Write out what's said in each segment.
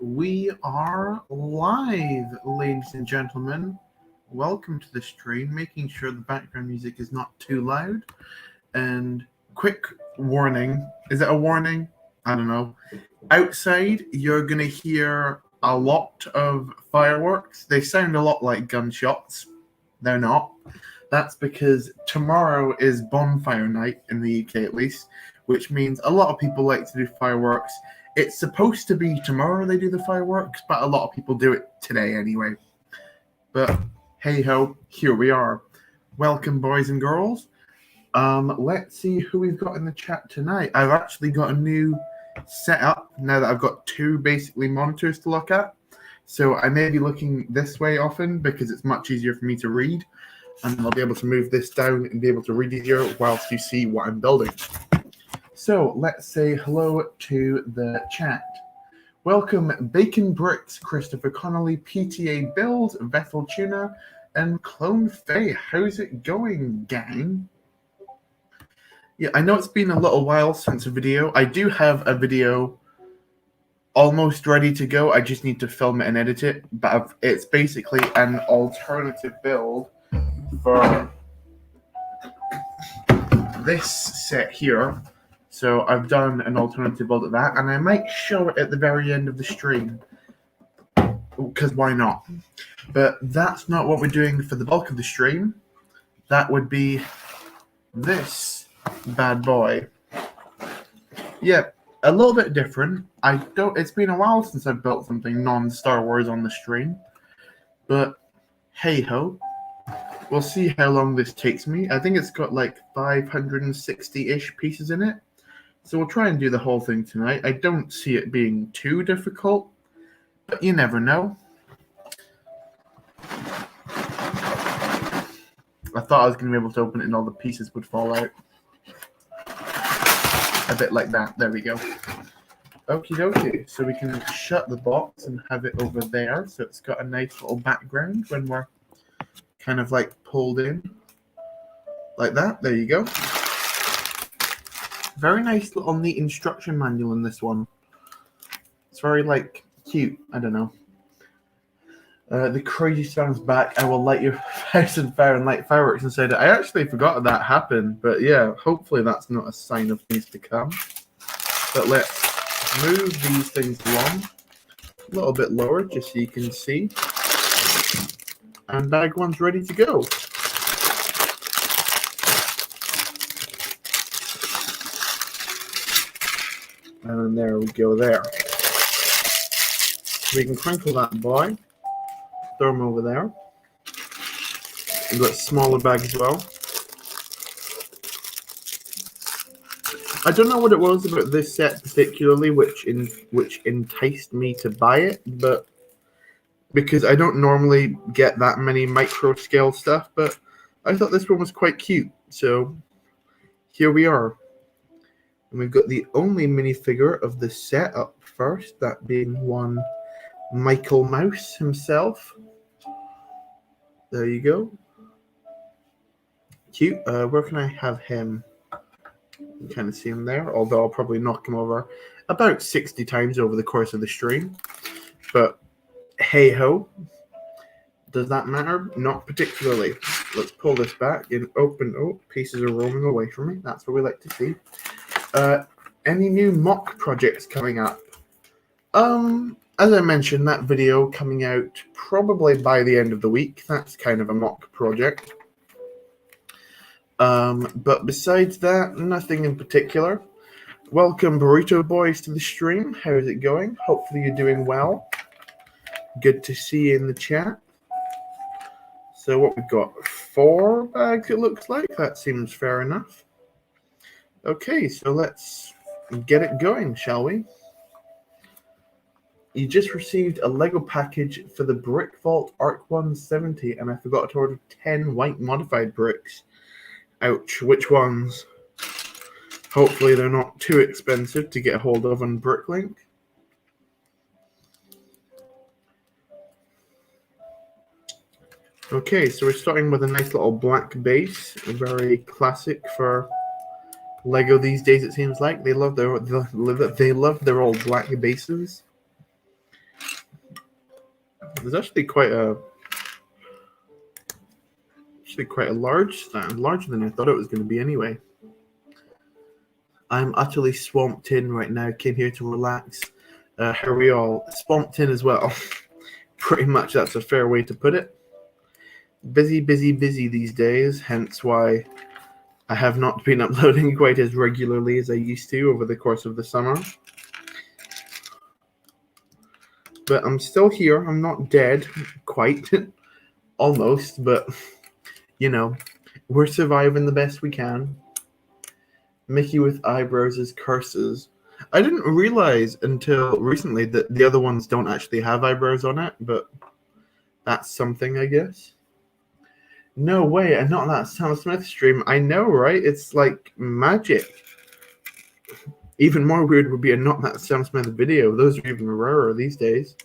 we are live, ladies and gentlemen. Welcome to the stream, making sure the background music is not too loud. And quick warning, is it a warning? I don't know. Outside, you're going to hear a lot of fireworks. They sound a lot like gunshots. They're not. That's because tomorrow is bonfire night in the UK at least, which means a lot of people like to do fireworks. It's supposed to be tomorrow they do the fireworks, but a lot of people do it today anyway. But hey ho, here we are. Welcome, boys and girls. Let's see who we've got in the chat tonight. I've actually got a new setup now that I've got two basically monitors to look at. So I may be looking this way often because it's much easier for me to read. And I'll be able to move this down and be able to read easier whilst you see what I'm building. So let's say hello to the chat. Welcome Bacon Bricks, Christopher Connolly, PTA Build, Vethel Tuna, and Clone Faye. How's it going, gang? Yeah, I know it's been a little while since a video. I do have a video almost ready to go. I just need to film it and edit it. But it's basically an alternative build for this set here. So I've done an alternative build of that, and I might show it at the very end of the stream, because why not? But that's not what we're doing for the bulk of the stream. That would be this bad boy. Yeah, a little bit different. It's been a while since I've built something non-Star Wars on the stream, but hey ho. We'll see how long this takes me. I think it's got like 560-ish pieces in it. So we'll try and do the whole thing tonight. I don't see it being too difficult, but you never know. I thought I was going to be able to open it and all the pieces would fall out. A bit like that. There we go. Okie dokie. So we can shut the box and have it over there. So it's got a nice little background when we're kind of like pulled in. Like that. There you go. Very nice little neat instruction manual in this one. It's very like cute. I don't know. The crazy sounds back. I will light your house on fire and light fireworks inside it. I actually forgot that happened, but yeah, hopefully that's not a sign of things to come. But let's move these things along a little bit lower just so you can see. And bag one's ready to go. And there we go there. We can crinkle that boy. Throw him over there. We've got a smaller bag as well. I don't know what it was about this set particularly which enticed me to buy it, but because I don't normally get that many micro scale stuff, but I thought this one was quite cute. So here we are. And we've got the only minifigure of the set up first, that being one Michael Mouse himself. There you go. Cute. Where can I have him? You kind of see him there, although I'll probably knock him over about 60 times over the course of the stream. But hey ho. Does that matter? Not particularly. Let's pull this back and open. Oh, pieces are roaming away from me. That's what we like to see. Any new mock projects coming up? As I mentioned, that video coming out probably by the end of the week. That's kind of a mock project. But besides that, nothing in particular. Welcome, Burrito Boys, to the stream. How is it going? Hopefully you're doing well. Good to see you in the chat. So what we've got, 4 bags it looks like. That seems fair enough. Okay, so let's get it going, shall we? You just received a Lego package for the Brick Vault Arc 170, and I forgot to order 10 white modified bricks. Ouch, which ones? Hopefully they're not too expensive to get a hold of on Bricklink. Okay, so we're starting with a nice little black base, very classic for Lego these days. It seems like they love their old black bases. There's actually quite a large stand, larger than I thought it was going to be anyway. I'm utterly swamped in right now. Came here to relax. How are we all? Swamped in as well. Pretty much that's a fair way to put it. Busy these days, hence why I have not been uploading quite as regularly as I used to over the course of the summer. But I'm still here. I'm not dead, quite. Almost, but, you know, we're surviving the best we can. Mickey with eyebrows is curses. I didn't realize until recently that the other ones don't actually have eyebrows on it, but that's something, I guess. No way, and not that Sam Smith stream. I know, right? It's like magic. Even more weird would be a Not That Sam Smith video. Those are even rarer these days.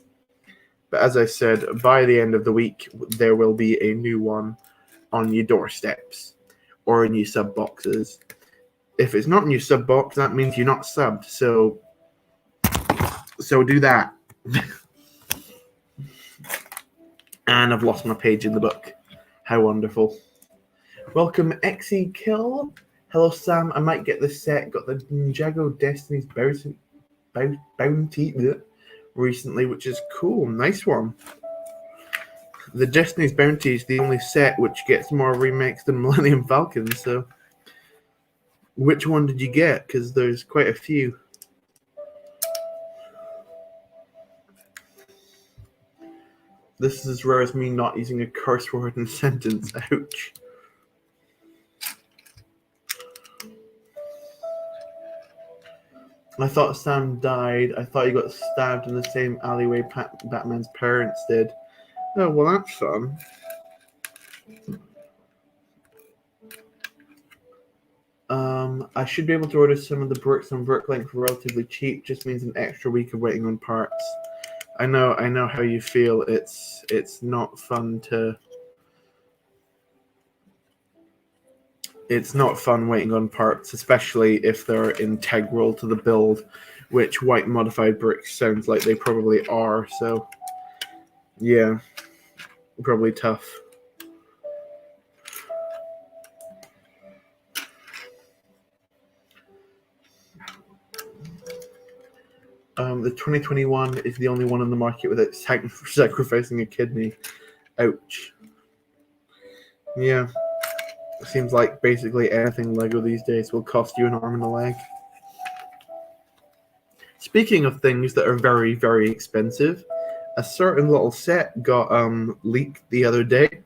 But as I said, by the end of the week, there will be a new one on your doorsteps or in your sub boxes. If it's not in your sub box, that means you're not subbed. So do that. And I've lost my page in the book. How wonderful. Welcome, Xe Kill. Hello, Sam. I might get this set. Got the Ninjago Destiny's Bounty recently, which is cool. Nice one. The Destiny's Bounty is the only set which gets more remakes than Millennium Falcon, so which one did you get? Because there's quite a few. This is as rare as me not using a curse word in a sentence. Ouch. I thought Sam died. I thought he got stabbed in the same alleyway Batman's parents did. Oh, well, that's fun. I should be able to order some of the bricks on Bricklink for relatively cheap. Just means an extra week of waiting on parts. I know how you feel. It's not fun to. It's not fun waiting on parts, especially if they're integral to the build, which white modified bricks sounds like they probably are. So, yeah, probably tough. The 2021 is the only one on the market without sacrificing a kidney. Ouch. Yeah. It seems like basically anything Lego these days will cost you an arm and a leg. Speaking of things that are very, very expensive, a certain little set got leaked the other day.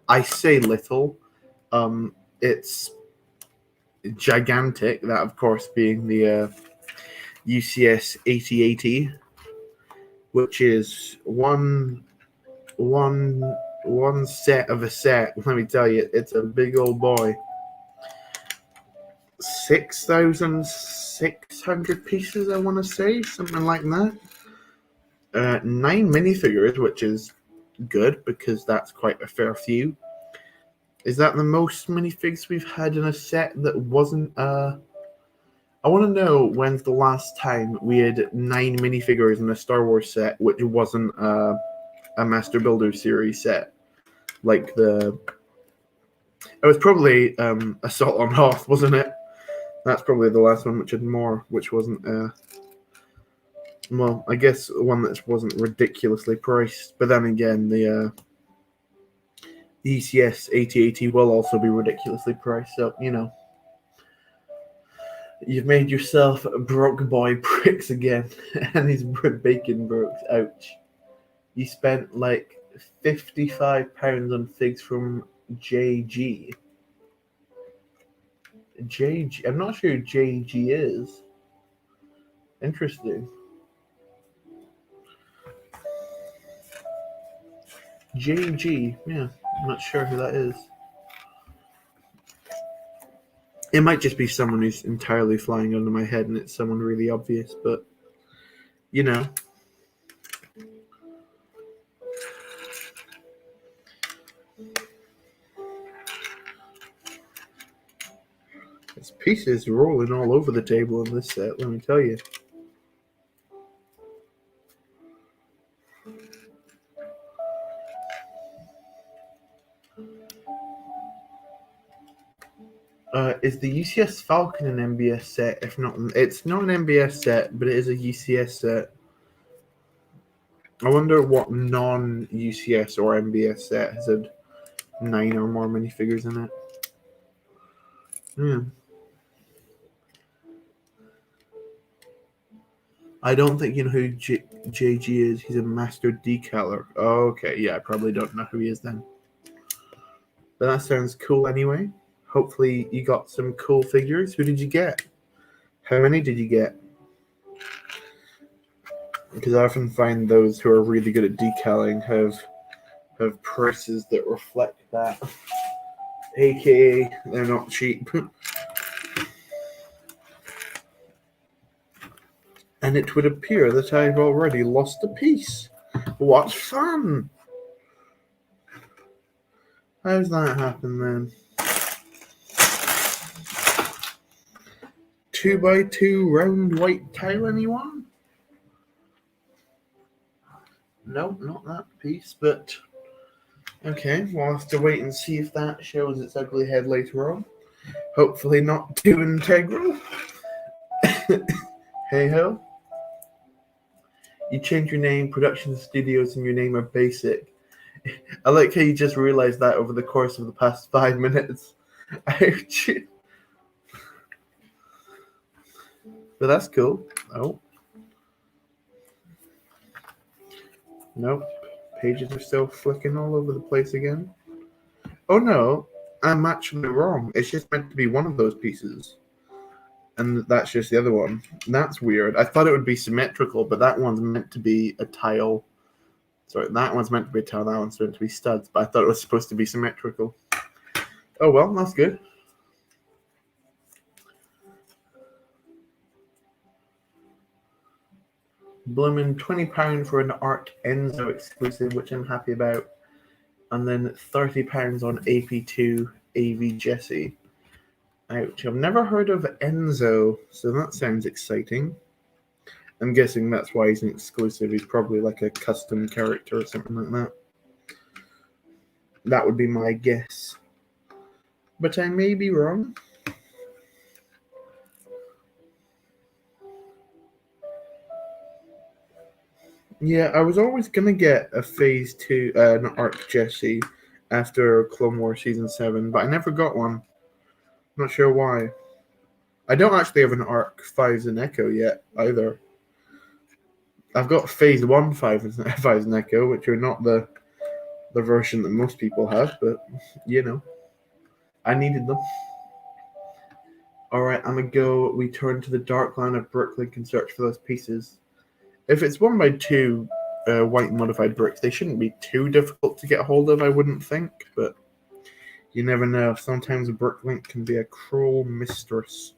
I say little. It's gigantic, that of course being the UCS 8080, which is one set of a set. Let me tell you, it's a big old boy. 6,600 pieces, I want to say, something like that. 9 minifigures, which is good because that's quite a fair few. Is that the most minifigs we've had in a set that wasn't I want to know when's the last time we had 9 minifigures in a Star Wars set which wasn't a Master Builder series set. Like it was probably Assault on Hoth, wasn't it? That's probably the last one which had more, which wasn't well, I guess one that wasn't ridiculously priced. But then again, the ECS 8080 will also be ridiculously priced, so, you know. You've made yourself broke boy bricks again, and his bacon broke. Ouch. You spent like £55 on figs from JG. JG? I'm not sure who JG is. Interesting. JG, yeah, I'm not sure who that is. It might just be someone who's entirely flying under my head and it's someone really obvious, but, you know. There's pieces rolling all over the table in this set, let me tell you. Is the UCS Falcon an MBS set? If not, it's not an MBS set, but it is a UCS set. I wonder what non-UCS or MBS set has had 9 or more minifigures in it. Yeah. I don't think you know who JG is. He's a master decaler. Okay, yeah, I probably don't know who he is then. But that sounds cool anyway. Hopefully you got some cool figures. Who did you get? How many did you get? Because I often find those who are really good at decaling have prices that reflect that. AKA, they're not cheap. And it would appear that I've already lost a piece. What fun! How's that happen then? 2x2 round white tile, anyone? Nope, not that piece, but okay, we'll have to wait and see if that shows its ugly head later on. Hopefully not too integral. Hey ho. You change your name, production studios, and your name are basic. I like how you just realized that over the course of the past 5 minutes. Ouch. But that's cool. Oh. Nope. Pages are still flicking all over the place again. Oh no, I'm actually wrong. It's just meant to be one of those pieces. And that's just the other one. That's weird. I thought it would be symmetrical, but that one's meant to be a tile. Sorry, that one's meant to be a tile, that one's meant to be studs, but I thought it was supposed to be symmetrical. Oh well, that's good. Bloomin' £20 for an Arc Enzo exclusive, which I'm happy about. And then £30 on AP2 AV Jesse. Ouch, I've never heard of Enzo, so that sounds exciting. I'm guessing that's why he's an exclusive. He's probably like a custom character or something like that. That would be my guess. But I may be wrong. Yeah, I was always gonna get a Phase 2, an Arc Jesse after Clone Wars Season 7, but I never got one. Not sure why. I don't actually have an Arc 5s and Echo yet, either. I've got Phase 1 5s and Echo, which are not the version that most people have, but, you know. I needed them. Alright, I'm gonna go return to the dark line of Brooklyn and search for those pieces. If it's 1x2 white modified bricks, they shouldn't be too difficult to get a hold of, I wouldn't think, but you never know. Sometimes a Brooklyn can be a cruel mistress.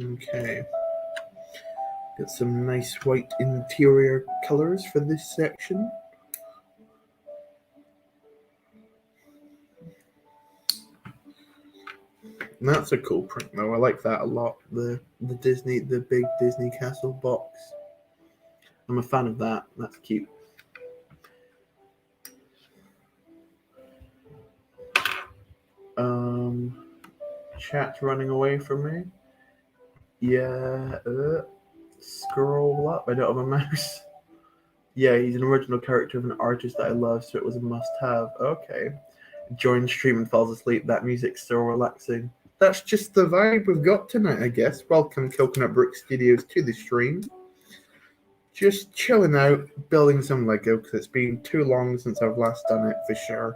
Okay. Got some nice white interior colors for this section. And that's a cool print though. I like that a lot. The big Disney Castle box. I'm a fan of that. That's cute. Chat's running away from me. Yeah, scroll up. I don't have a mouse. Yeah, he's an original character of an artist that I love, so it was a must-have. Okay. Join stream and falls asleep. That music's so relaxing. That's just the vibe we've got tonight, I guess. Welcome, Coconut Brook Studios, to the stream. Just chilling out, building some Lego, because it's been too long since I've last done it, for sure.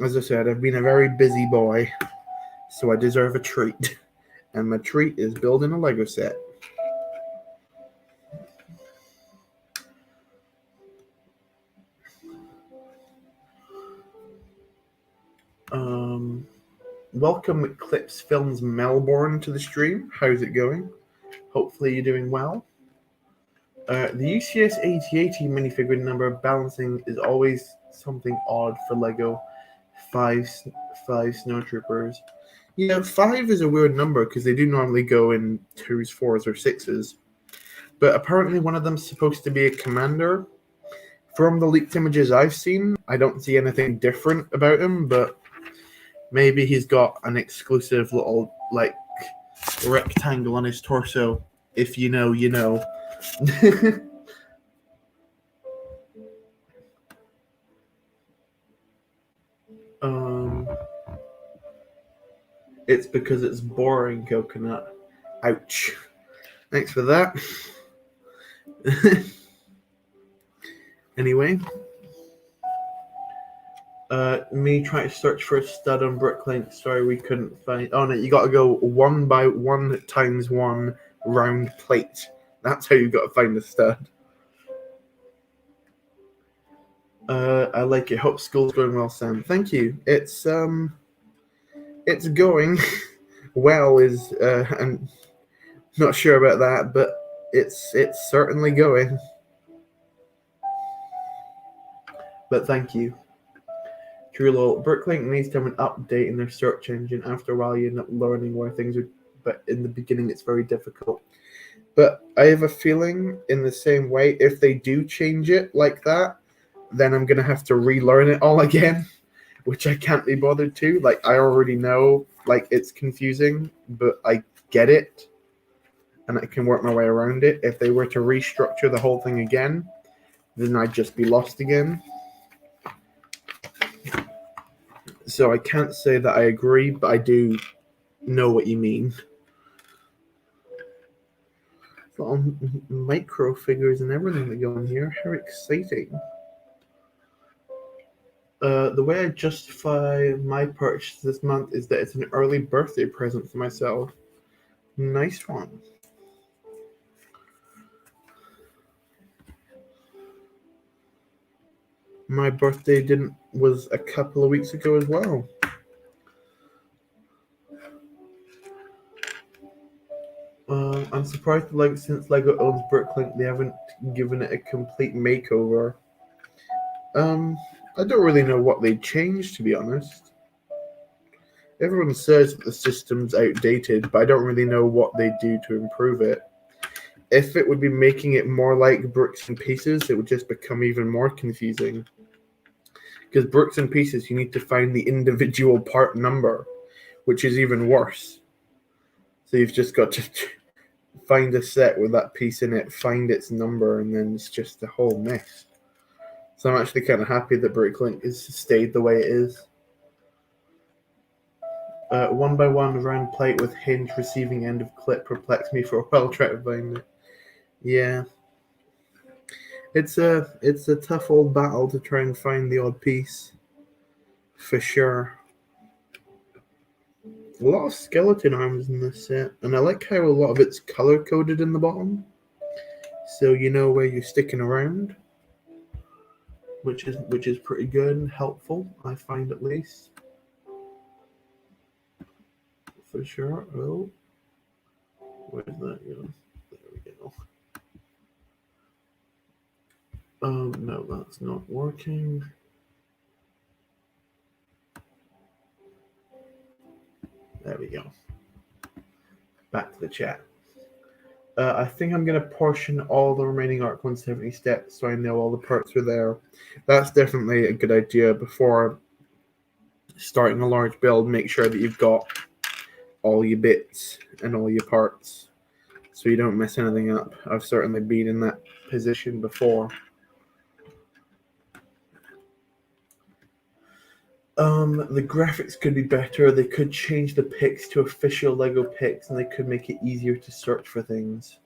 As I said, I've been a very busy boy, so I deserve a treat. And my treat is building a Lego set. Welcome Eclipse Films Melbourne to the stream. How's it going? Hopefully you're doing well. The UCS 8080 minifigure number balancing is always something odd for Lego. Five snowtroopers. Yeah, 5 is a weird number because they do normally go in 2s, 4s, or 6s. But apparently one of them's supposed to be a commander. From the leaked images I've seen, I don't see anything different about him, but maybe he's got an exclusive little, like, rectangle on his torso. If you know, you know. It's because it's boring, Coconut. Ouch. Thanks for that. Anyway. Me trying to search for a stud on Brooklyn. Sorry, we couldn't find. Oh no, you got to go 1 by 1 times 1 round plate. That's how you got to find a stud. I like it. Hope school's going well, Sam. Thank you. It's going well. I'm not sure about that, but it's certainly going. But thank you. True, Brooklyn needs to have an update in their search engine. After a while, you're not learning where things are, but in the beginning, it's very difficult. But I have a feeling, in the same way, if they do change it like that, then I'm going to have to relearn it all again, which I can't be bothered to. Like, I already know, like, it's confusing, but I get it, and I can work my way around it. If they were to restructure the whole thing again, then I'd just be lost again. So I can't say that I agree, but I do know what you mean. Little micro figures and everything that go in here. How exciting. The way I justify my purchase this month is that it's an early birthday present for myself. Nice one. My birthday was a couple of weeks ago as well. I'm surprised that since Lego owns Brooklyn, they haven't given it a complete makeover. I don't really know what they changed, to be honest. Everyone says that the system's outdated, but I don't really know what they do to improve it. If it would be making it more like bricks and pieces, it would just become even more confusing. Because bricks and pieces, you need to find the individual part number, which is even worse. So you've just got to find a set with that piece in it, find its number, and then it's just a whole mess. So I'm actually kind of happy that Bricklink has stayed the way it is. 1 by 1 round plate with hinge receiving end of clip perplexed me for a while trying to find it. Yeah. It's a tough old battle to try and find the odd piece. For sure. A lot of skeleton arms in this set, and I like how a lot of it's color coded in the bottom, so you know where you're sticking around, which is pretty good and helpful, I find, at least. For sure. Oh, where's that go? There we go. No, that's not working. There we go. Back to the chat. I think I'm going to portion all the remaining Arc 170 steps so I know all the parts are there. That's definitely a good idea. Before starting a large build, make sure that you've got all your bits and all your parts so you don't mess anything up. I've certainly been in that position before. The graphics could be better. They could change the pics to official Lego pics, and they could make it easier to search for things.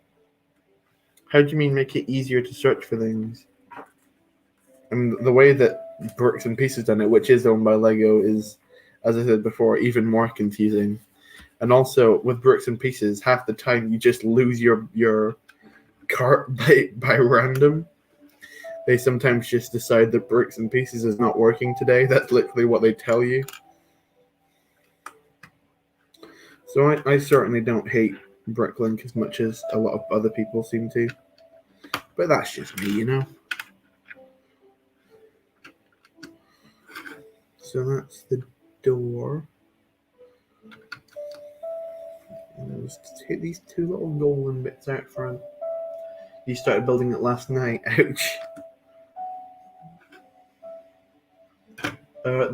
How do you mean make it easier to search for things? I mean, the way that Bricks and Pieces done it, which is owned by Lego, is, as I said before, even more confusing. And also, with Bricks and Pieces, half the time you just lose your cart by random. They sometimes just decide that Bricks and Pieces is not working today. That's literally what they tell you. So I certainly don't hate Bricklink as much as a lot of other people seem to. But that's just me, you know? So that's the door. And let's take these two little golden bits out front. You started building it last night. Ouch.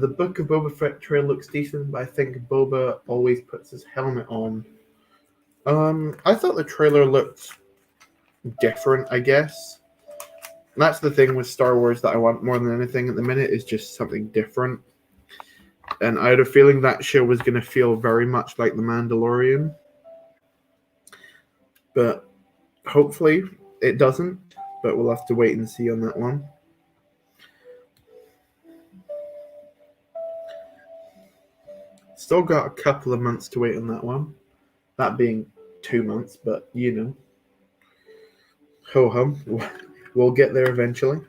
The Book of Boba Fett trailer looks decent, but I think Boba always puts his helmet on. I thought the trailer looked different, I guess. That's the thing with Star Wars that I want more than anything at the minute, is just something different. And I had a feeling that show was going to feel very much like The Mandalorian. But hopefully it doesn't. But we'll have to wait and see on that one. Still got a couple of months to wait on that one. That being 2 months, but you know. Ho-hum. We'll get there eventually.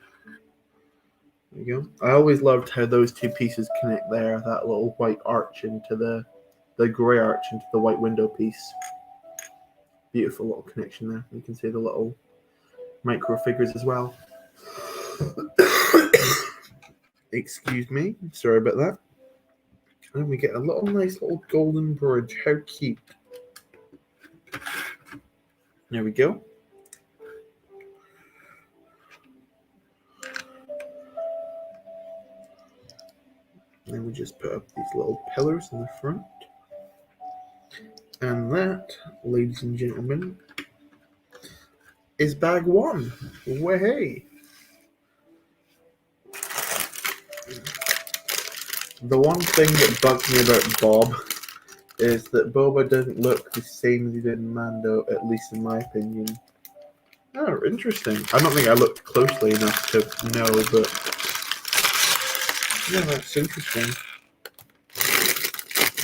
There you go. I always loved how those two pieces connect there. That little white arch into the grey arch into the white window piece. Beautiful little connection there. You can see the little micro figures as well. Excuse me. Sorry about that. And we get a little nice little golden bridge. How cute. There we go. Then we just put up these little pillars in the front. And that, ladies and gentlemen, is bag one. Way. The one thing that bugs me about Bob is that Boba doesn't look the same as he did in Mando, at least in my opinion. Oh, interesting. I don't think I looked closely enough to know, but yeah, that's interesting.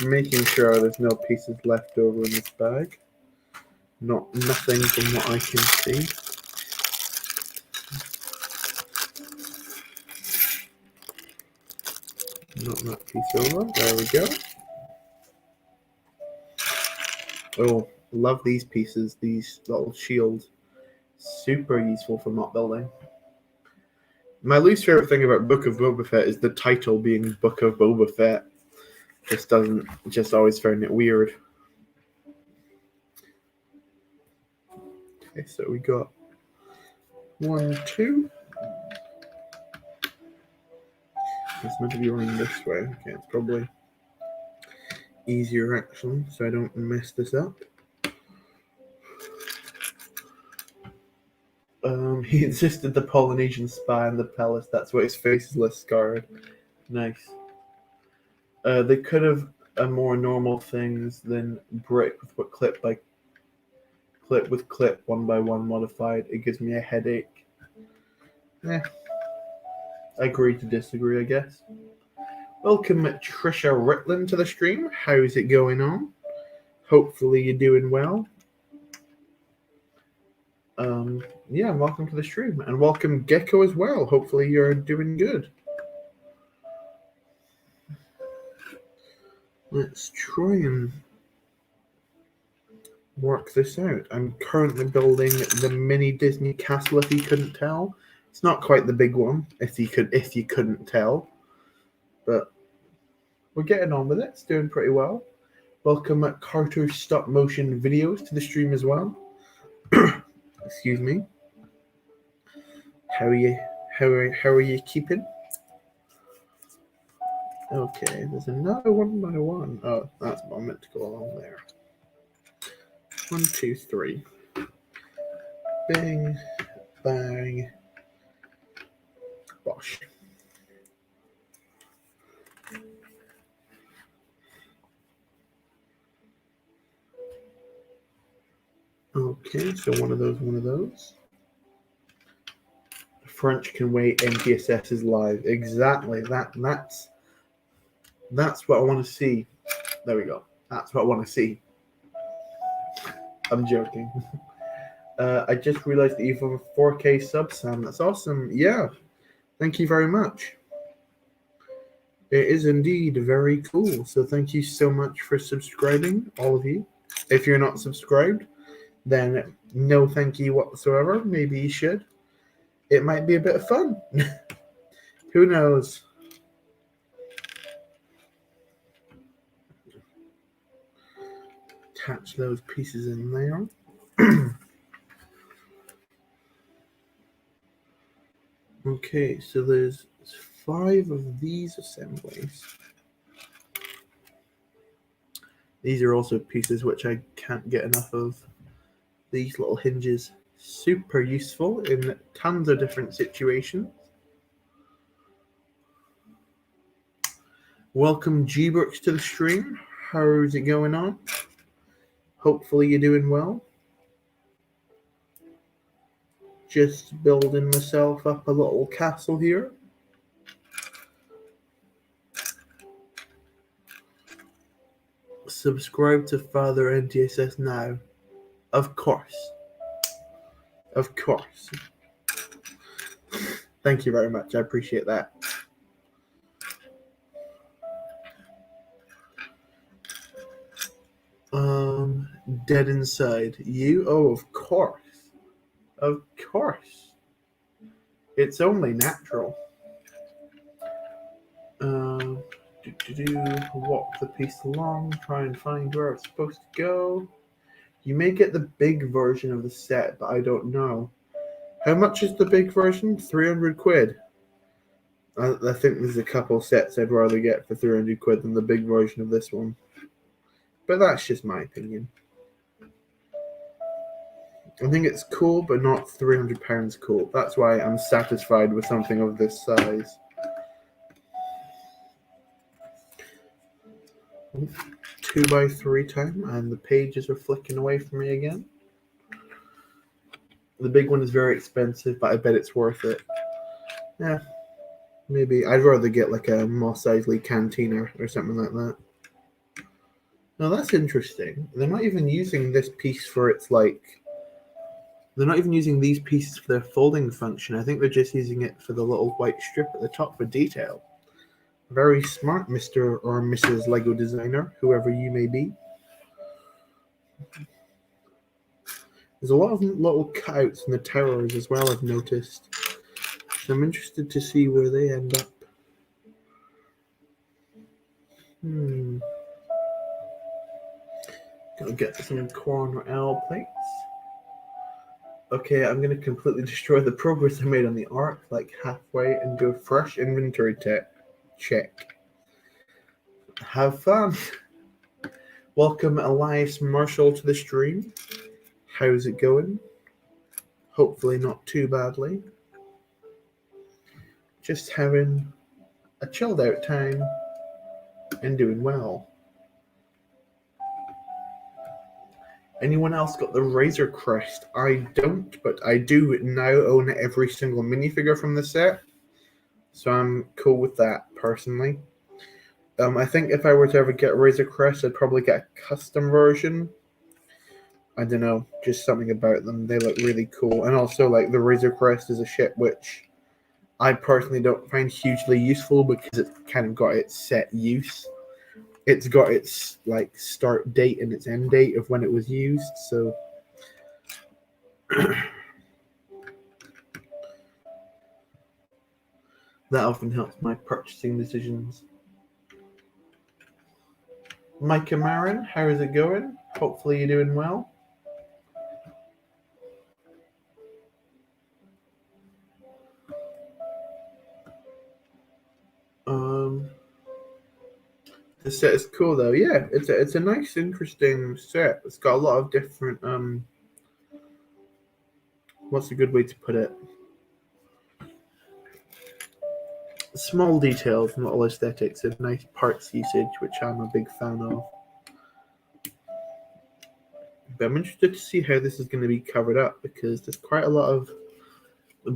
Making sure there's no pieces left over in this bag. Nothing from what I can see. Not that piece over. There we go. Oh, love these pieces. These little shields. Super useful for map building. My least favorite thing about Book of Boba Fett is the title being Book of Boba Fett. Just always found it weird. Okay, so we got 1, 2. It's meant to be running this way. Okay, it's probably easier actually, so I don't mess this up. He insisted the Polynesian spy in the palace. That's why his face is less scarred. Nice. They could have more normal things than brick with what clip with clip 1 by 1 modified. It gives me a headache. Agree to disagree, I guess. Welcome, Trisha Ritland, to the stream. How's it going on? Hopefully you're doing well. Yeah, welcome to the stream. And welcome, Gecko, as well. Hopefully you're doing good. Let's try and work this out. I'm currently building the mini Disney castle, if you couldn't tell. It's not quite the big one, if you couldn't tell. But we're getting on with it. It's doing pretty well. Welcome at Carter's Stop Motion Videos to the stream as well. Excuse me. How are you keeping? Okay, there's another 1 by 1. Oh, that's what I meant to go along there. 1, 2, 3. Bang, bang, bosh. Okay, so one of those. The French can wait. MTSS is live. Exactly. That's what I want to see. There we go. That's what I want to see. I'm joking. I just realized that you've have a 4K sub, Sam. That's awesome. Yeah. Thank you very much. It is indeed very cool. So thank you so much for subscribing, all of you. If you're not subscribed, then no thank you whatsoever. Maybe you should. It might be a bit of fun. Who knows? Attach those pieces in there. Okay, so there's There's 5 of these assemblies. These are also pieces which I can't get enough of. These little hinges, super useful in tons of different situations. Welcome G-Brooks to the stream. How's it going on? Hopefully you're doing well. Just building myself up a little castle here. Subscribe to Father NTSS now. Of course. Of course. Thank you very much. I appreciate that. Dead inside. You? Oh, of course. Of course. It's only natural. Walk the piece along, try and find where it's supposed to go. You may get the big version of the set, but I don't know. How much is the big version? 300 quid. I think there's a couple sets I'd rather get for 300 quid than the big version of this one. But that's just my opinion. I think it's cool, but not £300 cool. That's why I'm satisfied with something of this size. 2x3 time, and the pages are flicking away from me again. The big one is very expensive, but I bet it's worth it. Yeah, maybe. I'd rather get like a Moss Eisley Cantina or something like that. Now that's interesting. They're not even using this piece for its they're not even using these pieces for their folding function. I think they're just using it for the little white strip at the top for detail. Very smart, Mr. or Mrs. Lego designer, whoever you may be. There's a lot of little cutouts in the towers as well, I've noticed. So I'm interested to see where they end up. Gotta get some corner L plates. Okay, I'm gonna completely destroy the progress I made on the arc, like halfway, and do a fresh inventory check. Have fun. Welcome Elias Marshall to the stream. How's it going? Hopefully not too badly. Just having a chilled out time and doing well. Anyone else got the Razor Crest? I don't, but I do now own every single minifigure from the set. So I'm cool with that, personally. I think if I were to ever get Razor Crest, I'd probably get a custom version. I don't know, just something about them. They look really cool. And also, like, the Razor Crest is a ship which I personally don't find hugely useful because it's kind of got its set use. It's got its, like, start date and its end date of when it was used, so... that often helps my purchasing decisions. Micah Marin, how is it going? Hopefully you're doing well. The set is cool though. Yeah, it's a nice, interesting set. It's got a lot of different what's a good way to put it? Small details and little aesthetics and nice parts usage, which I'm a big fan of. But I'm interested to see how this is going to be covered up because there's quite a lot of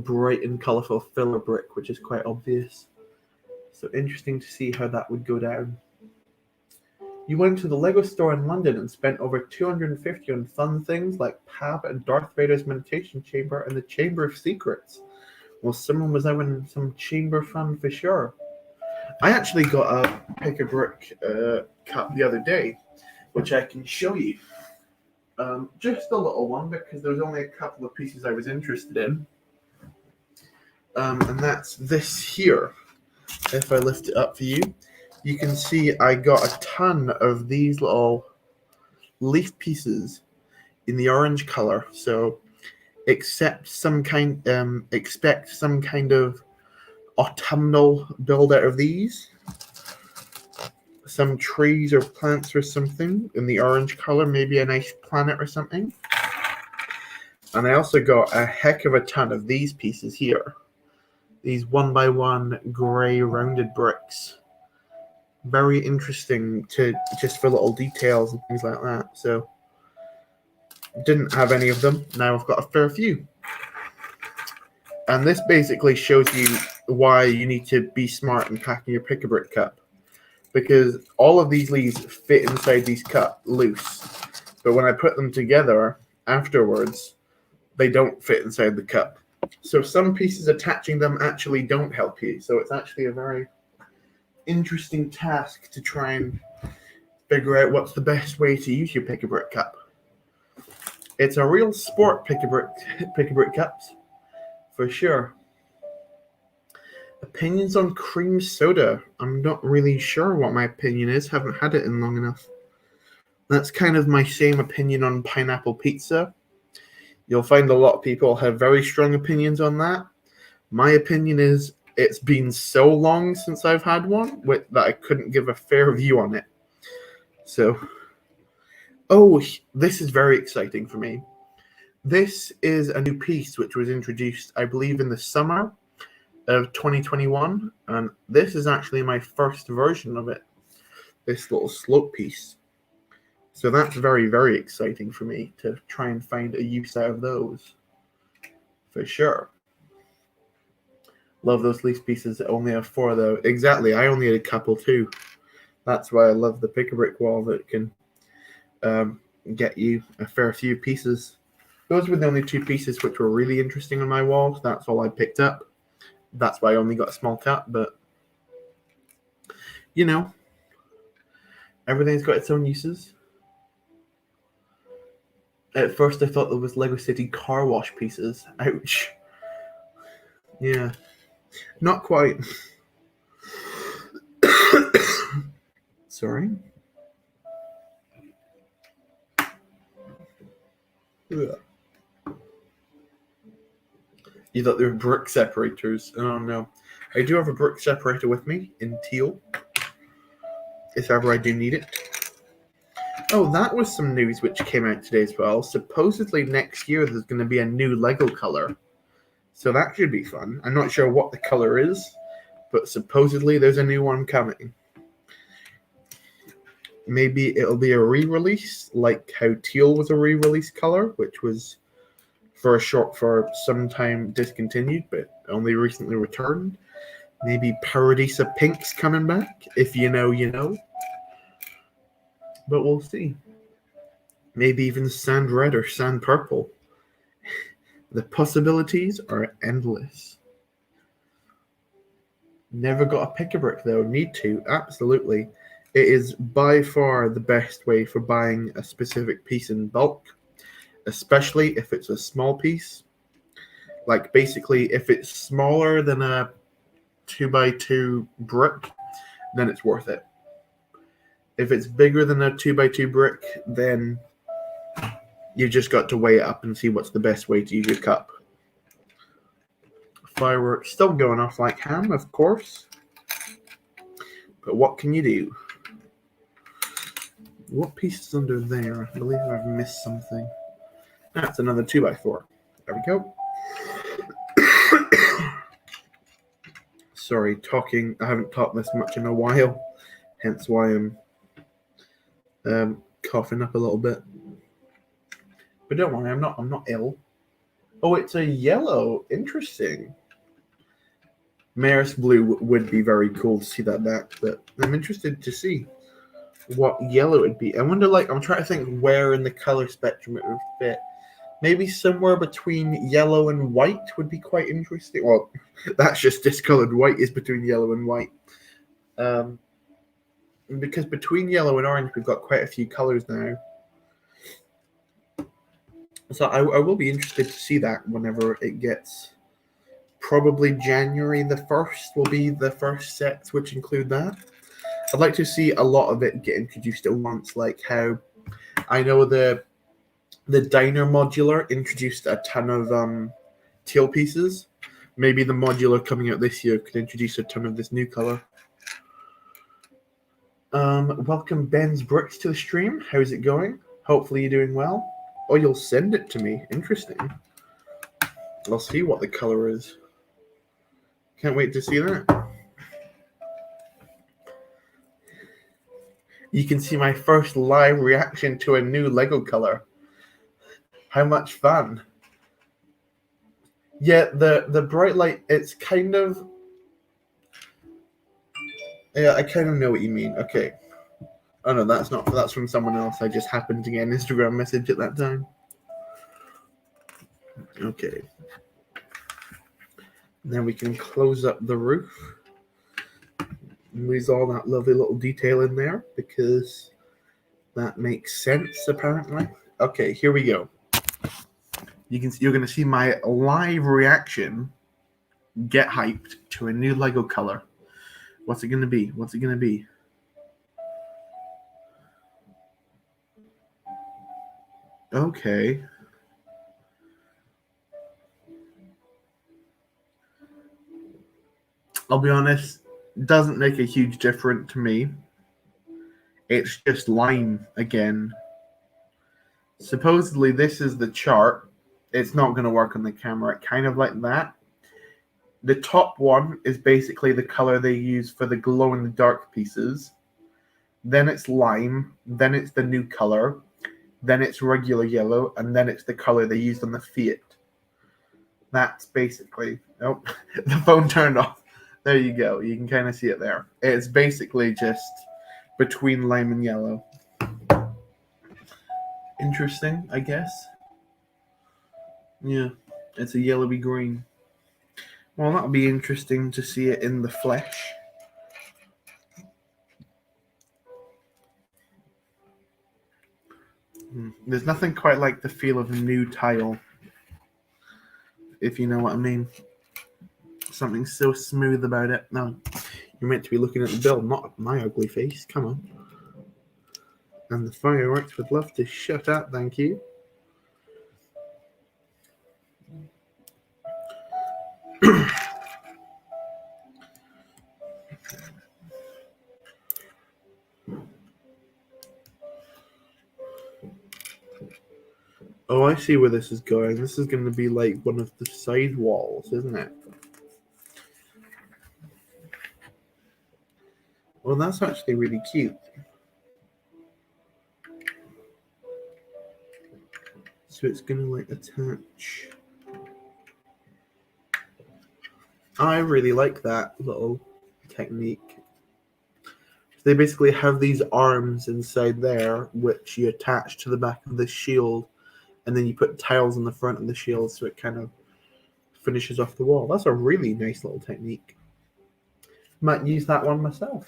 bright and colourful filler brick, which is quite obvious. So interesting to see how that would go down. You went to the Lego store in London and spent over $250 on fun things like Pab and Darth Vader's meditation chamber and the Chamber of Secrets. Well, someone was having some chamber fun for sure. I actually got a pick a brick cup the other day, which I can show you. Just a little one because there was only a couple of pieces I was interested in. And that's this here. If I lift it up for you, you can see I got a ton of these little leaf pieces in the orange color. So expect some kind of autumnal build out of these. Some trees or plants or something in the orange color, maybe a nice planet or something. And I also got a heck of a ton of these pieces here. These 1x1 grey rounded bricks. Very interesting to just for little details and things like that. So didn't have any of them. Now I've got a fair few. And this basically shows you why you need to be smart in packing your pick-a-brick cup. Because all of these leaves fit inside these cup loose. But when I put them together afterwards, they don't fit inside the cup. So some pieces attaching them actually don't help you. So it's actually a very interesting task to try and figure out what's the best way to use your pick-a-brick cup. It's a real sport, pick-a-brick cups, for sure. Opinions on cream soda. I'm not really sure what my opinion is. Haven't had it in long enough. That's kind of my same opinion on pineapple pizza. You'll find a lot of people have very strong opinions on that. My opinion is it's been so long since I've had one that I couldn't give a fair view on it. So, oh, this is very exciting for me. This is a new piece which was introduced, I believe, in the summer of 2021, and this is actually my first version of it, this little slope piece. So that's very, very exciting for me to try and find a use out of those, for sure. Love those leaf pieces. I only have 4 though. Exactly, I only had a couple too. That's why I love the pick-a-brick wall that can get you a fair few pieces. Those were the only 2 pieces which were really interesting on my wall. That's all I picked up. That's why I only got a small cup, but you know, everything's got its own uses. At first I thought there was Lego City car wash pieces. Ouch. Yeah. Not quite. Sorry. Ugh. You thought they were brick separators. Oh no. I do have a brick separator with me in teal, if ever I do need it. Oh, that was some news which came out today as well. Supposedly next year there's going to be a new Lego color. So that should be fun. I'm not sure what the color is, but supposedly there's a new one coming. Maybe it'll be a re-release, like how teal was a re-release color, which was for some time discontinued, but only recently returned. Maybe Paradisa Pink's coming back. If you know, you know. But we'll see. Maybe even Sand Red or Sand Purple. The possibilities are endless. Never got a pick-a-brick though. Need to, absolutely. It is by far the best way for buying a specific piece in bulk, especially if it's a small piece. Like basically, if it's smaller than a 2x2 brick, then it's worth it. If it's bigger than a 2x2 brick, then you've just got to weigh it up and see what's the best way to use your cup. Fireworks still going off like ham, of course. But what can you do? What piece is under there? I believe I've missed something. That's another 2x4. There we go. Sorry, talking. I haven't talked this much in a while, hence why I'm coughing up a little bit. But don't worry, I'm not ill. Oh, it's a yellow. Interesting. Maris Blue would be very cool to see that back, but I'm interested to see what yellow it would be. I wonder, like, I'm trying to think where in the color spectrum it would fit. Maybe somewhere between yellow and white would be quite interesting. Well, that's just discolored white is between yellow and white. Because between yellow and orange, we've got quite a few colors now. So I will be interested to see that whenever it gets. Probably January the 1st will be the first sets which include that. I'd like to see a lot of it get introduced at once, like how I know the Diner Modular introduced a ton of teal pieces, Maybe the modular coming out this year could introduce a ton of this new color. Welcome Ben's Bricks to the stream. How's it going? Hopefully you're doing well. Oh, you'll send it to me. Interesting. I'll see what the color is. Can't wait to see that. You can see my first live reaction to a new Lego color. How much fun. Yeah, the bright light, it's kind of... Yeah, I kind of know what you mean. Okay. Oh no, that's from someone else. I just happened to get an Instagram message at that time. Okay. Then we can close up the roof. Lose all that lovely little detail in there because that makes sense apparently. Okay, here we go. You're gonna see my live reaction. Get hyped to a new Lego color. What's it gonna be? What's it gonna be? Okay. I'll be honest, doesn't make a huge difference to me. It's just lime again. Supposedly this is the chart. It's not going to work on the camera. Kind of like that. The top one is basically the color they use for the glow-in-the-dark pieces. Then it's lime. Then it's the new color. Then it's regular yellow. And then it's the color they used on the Fiat. That's basically... Oh, the phone turned off. There you go. You can kind of see it there. It's basically just between lime and yellow. Interesting, I guess. Yeah, it's a yellowy green. Well, that'll be interesting to see it in the flesh. There's nothing quite like the feel of a new tile, if you know what I mean. Something so smooth about it. No, you're meant to be looking at the bill, not my ugly face. Come on. And the fireworks would love to shut up, thank you. Oh, I see where this is going. This is going to be like one of the side walls, isn't it? Well, that's actually really cute. So it's going to like attach. I really like that little technique. They basically have these arms inside there, which you attach to the back of the shield, and then you put tiles on the front of the shield so it kind of finishes off the wall. That's a really nice little technique. Might use that one myself.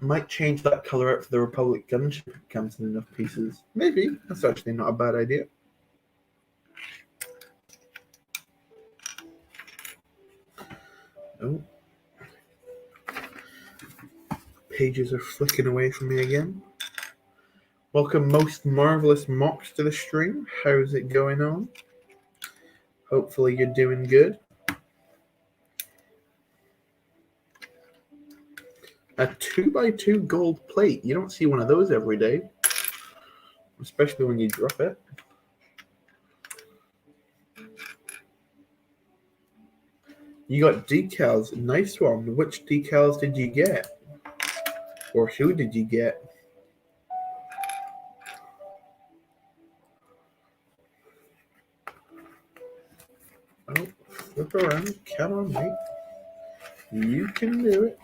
Might change that color out for the Republic gunship if it comes in enough pieces. Maybe. That's actually not a bad idea. Oh. Pages are flicking away from me again. Welcome, Most Marvelous Mox, to the stream. How's it going on? Hopefully you're doing good. A 2x2 gold plate. You don't see one of those every day. Especially when you drop it. You got decals. Nice one. Which decals did you get? Or who did you get? Oh, flip around. Come on, mate. You can do it.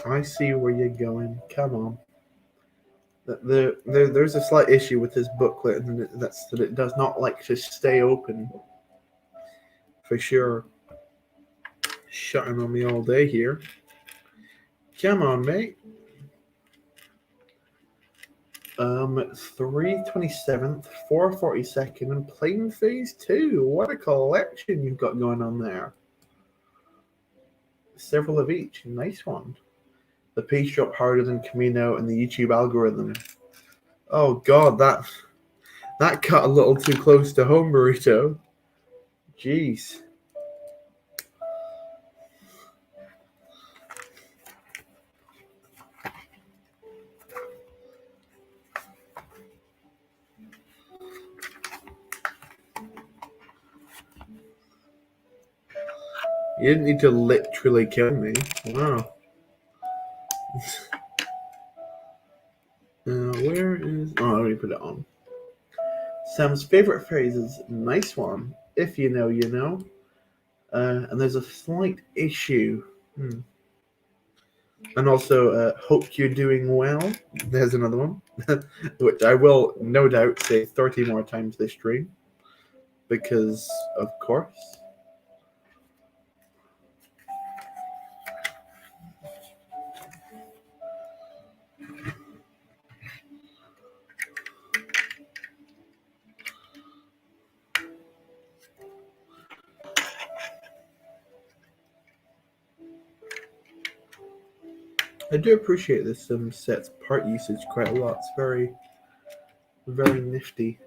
I see where you're going. Come on. There's a slight issue with this booklet, and that's that it does not like to stay open. For sure. Shutting on me all day here. Come on, mate. 327th, 442nd, and Plane Phase 2. What a collection you've got going on there. Several of each. Nice one. The piece dropped harder than Camino and the YouTube algorithm. Oh god, that cut a little too close to home, Burrito. Jeez. You didn't need to literally kill me. Wow. Where is... Oh, I already put it on. Sam's favorite phrase is nice one. If you know, you know. And there's a slight issue. And also, hope you're doing well. There's another one. Which I will no doubt say 30 more times this stream. Because, of course. I do appreciate this set's part usage quite a lot. It's very, very nifty.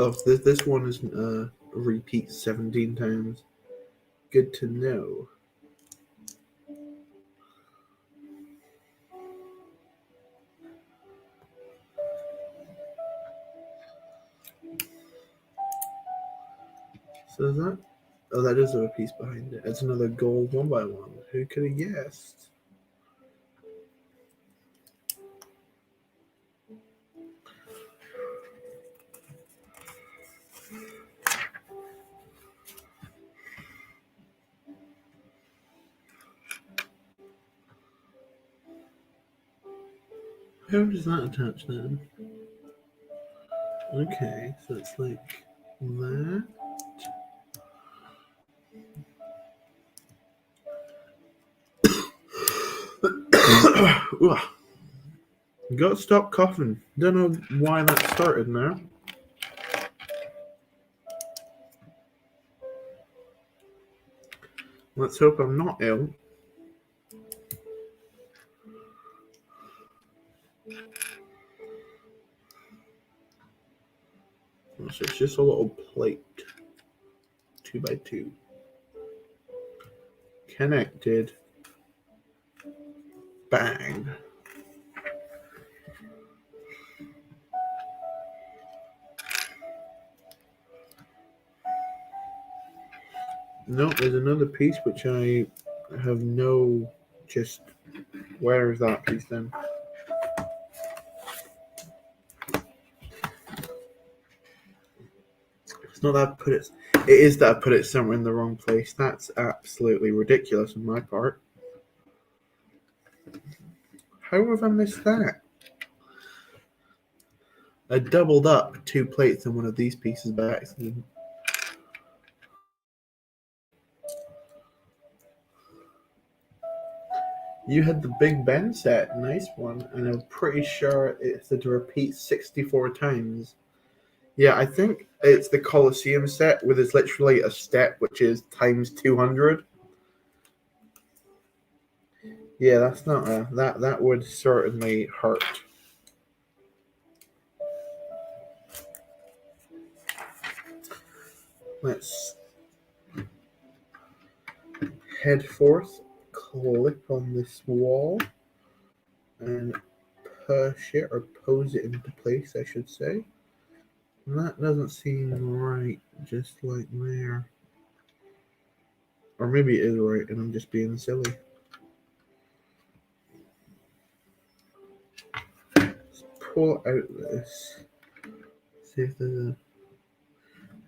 Oh, this one is repeat 17 times. Good to know. So is that... Oh, that does have a piece behind it. It's another gold 1x1. Who could have guessed? How does that attach then? Okay, so it's like that. Gotta stop coughing. Don't know why that started now. Let's hope I'm not ill. So it's just a little plate. 2x2. Connected. Bang. No, there's another piece which I have no... Just... Where is that piece then? It's not that I put it... It is that I put it somewhere in the wrong place. That's absolutely ridiculous on my part. How have I missed that? I doubled up 2 plates on one of these pieces by accident. You had the Big Ben set, nice one, and I'm pretty sure it said to repeat 64 times. Yeah, I think it's the Colosseum set, where there's literally a step which is times 200. Yeah, that's not a... That would certainly hurt. Let's head forth, click on this wall, and push it, or pose it into place, I should say. And that doesn't seem right, just like there. Or maybe it is right, and I'm just being silly. Let's pull out this. See if there's a...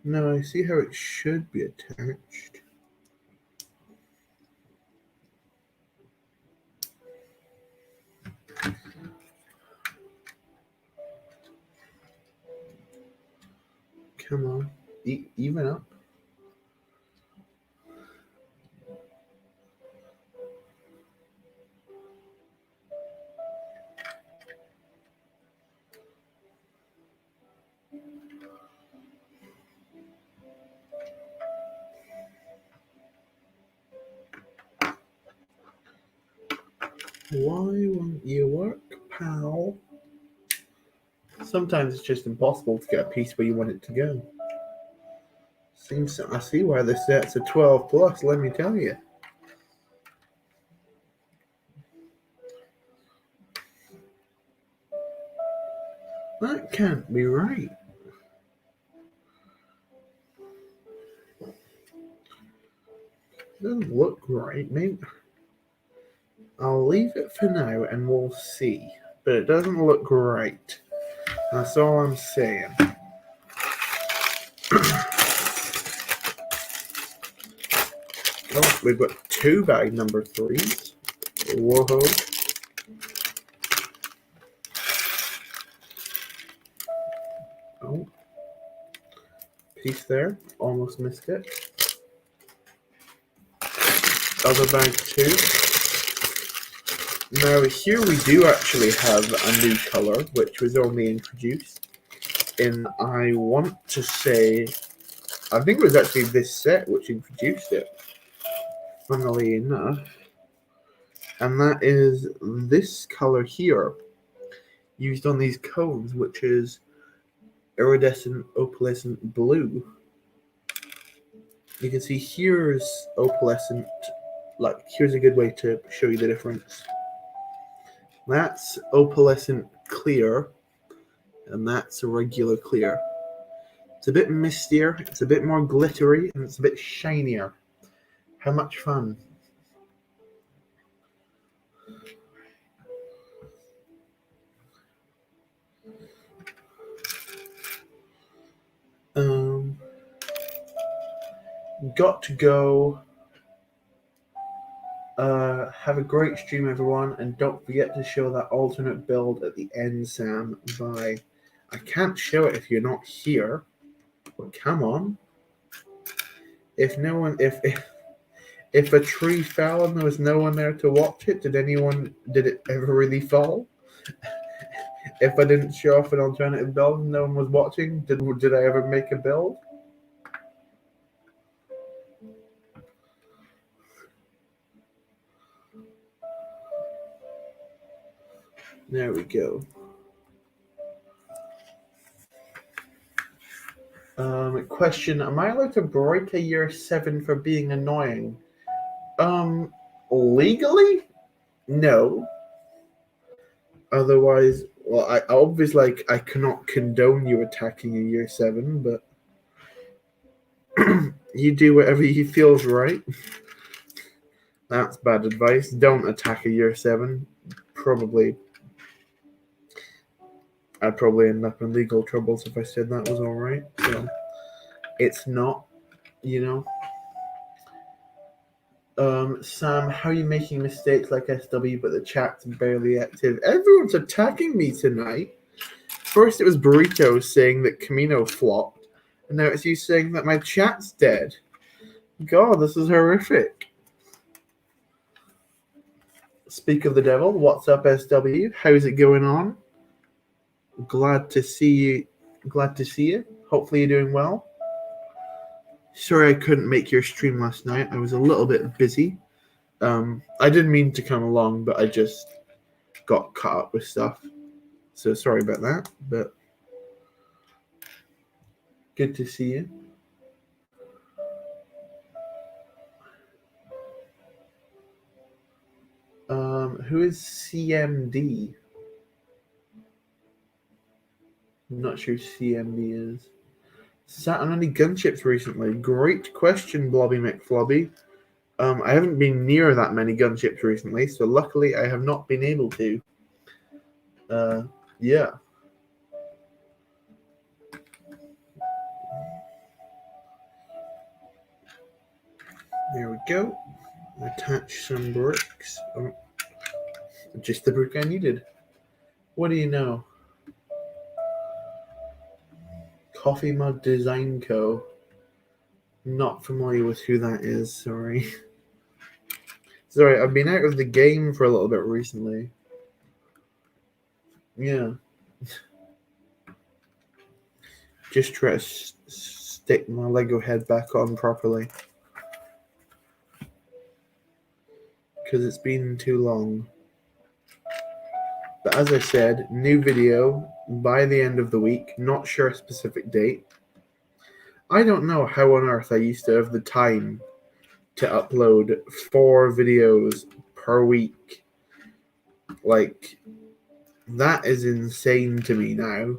No, I see how it should be attached. Come on. Even up. Why won't you work, pal? Sometimes it's just impossible to get a piece where you want it to go. I see why this set's a 12 plus, let me tell you. That can't be right. Doesn't look right. Maybe I'll leave it for now and we'll see. But it doesn't look right. That's all I'm saying. Oh, we've got 2 bag number 3s. Whoa. Oh. Piece there. Almost missed it. Other bag 2. Now here we do actually have a new color, which was only introduced in, I want to say, I think it was actually this set which introduced it, funnily enough. And that is this color here, used on these cones, which is Iridescent Opalescent Blue. You can see here's Opalescent, like here's a good way to show you the difference. That's Opalescent Clear, and that's a regular clear. It's a bit mistier, it's a bit more glittery, and it's a bit shinier. How much fun. Got to go. Have a great stream, everyone, and don't forget to show that alternate build at the end, Sam. Bye. I can't show it if you're not here. But come on. If a tree fell and there was no one there to watch it, did it ever really fall? If I didn't show off an alternative build and no one was watching, did I ever make a build? There we go. Question: am I allowed to break a year 7 for being annoying? Legally? No. Otherwise, well, I obviously I cannot condone you attacking a year 7, but you do whatever you feels right. That's bad advice. Don't attack a year 7. I'd probably end up in legal troubles if I said that was all right. So it's not, you know. Sam, how are you making mistakes like SW, but the chat's barely active? Everyone's attacking me tonight. First, it was Burrito saying that Camino flopped, and now it's you saying that my chat's dead. God, this is horrific. Speak of the devil, what's up, SW? How's it going on? Glad to see you. Hopefully you're doing well. Sorry I couldn't make your stream last night. I was a little bit busy. I didn't mean to come along, but I just got caught up with stuff. So sorry about that, but good to see you. Who is CMD? I'm not sure who CMD is. Sat on any gunships recently? Great question, Blobby McFlobby. I haven't been near that many gunships recently, so luckily I have not been able to. Yeah. There we go. Attach some bricks. Oh, just the brick I needed. What do you know? Coffee Mug Design Co. Not familiar with who that is, sorry. Sorry, I've been out of the game for a little bit recently. Yeah. Just try to stick my Lego head back on properly. Because it's been too long. But as I said, new video by the end of the week. Not sure a specific date. I don't know how on earth I used to have the time to upload 4 videos per week. Like, that is insane to me now.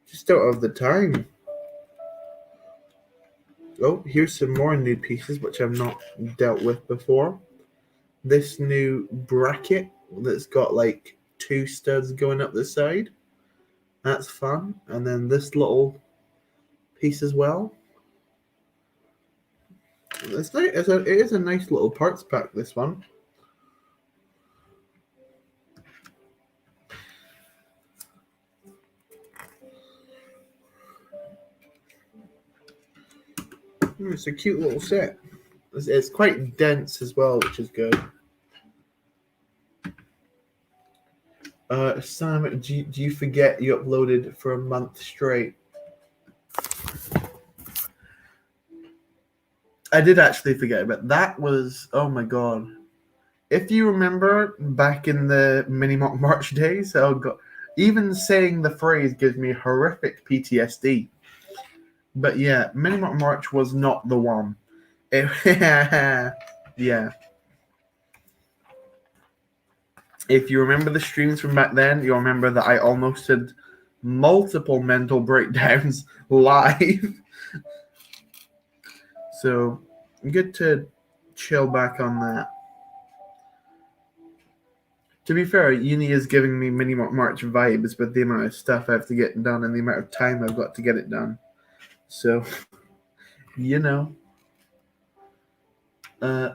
Just don't have the time. Oh, here's some more new pieces which I've not dealt with before. This new bracket that's got like 2 studs going up the side. That's fun. And then this little piece as well. It's nice. It is a nice little parts pack, this one. It's a cute little set. It's quite dense as well, which is good. Sam, do you forget you uploaded for a month straight? I did actually forget, but that was, oh my god. If you remember back in the Mini Mock March days, oh god, even saying the phrase gives me horrific PTSD. But yeah, Mini Mock March was not the one. Yeah. If you remember the streams from back then, you'll remember that I almost had multiple mental breakdowns live. So, good to chill back on that. To be fair, uni is giving me Mini March vibes with the amount of stuff I have to get done and the amount of time I've got to get it done. So, you know.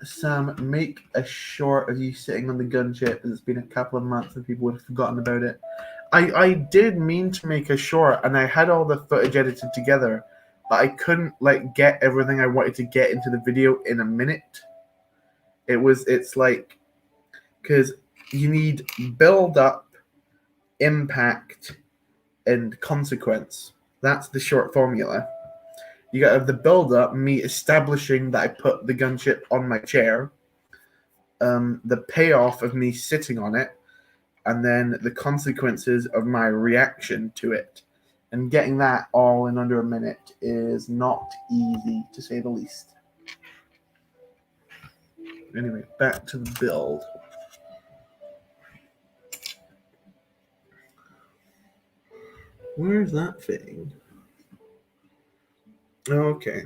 Sam, make a short of you sitting on the gunship. It's been a couple of months and people would have forgotten about it. I did mean to make a short, and I had all the footage edited together, but I couldn't get everything I wanted to get into the video in a minute. It's like, because you need build up, impact, and consequence. That's the short formula. You got to have the build up, me establishing that I put the gunship on my chair, the payoff of me sitting on it, and then the consequences of my reaction to it. And getting that all in under a minute is not easy, to say the least. Anyway, back to the build. Where's that thing? Okay.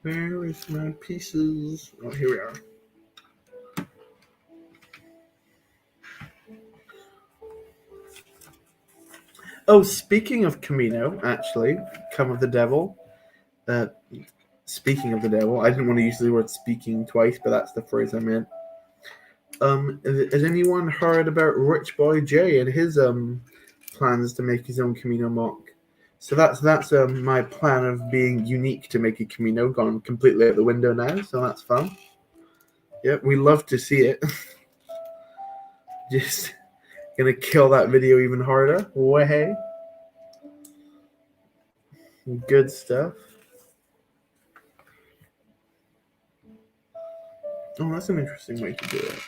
Where is my pieces? Oh, here we are. Oh, speaking of Camino, actually, come of the devil. Speaking of the devil, I didn't want to use the word speaking twice, but that's the phrase I meant. Has anyone heard about Rich Boy J and his plans to make his own Camino mock? So that's my plan of being unique to make a Camino gone completely out the window now. So that's fun. Yep, we love to see it. Just gonna kill that video even harder. Way. Good stuff. Oh, that's an interesting way to do it.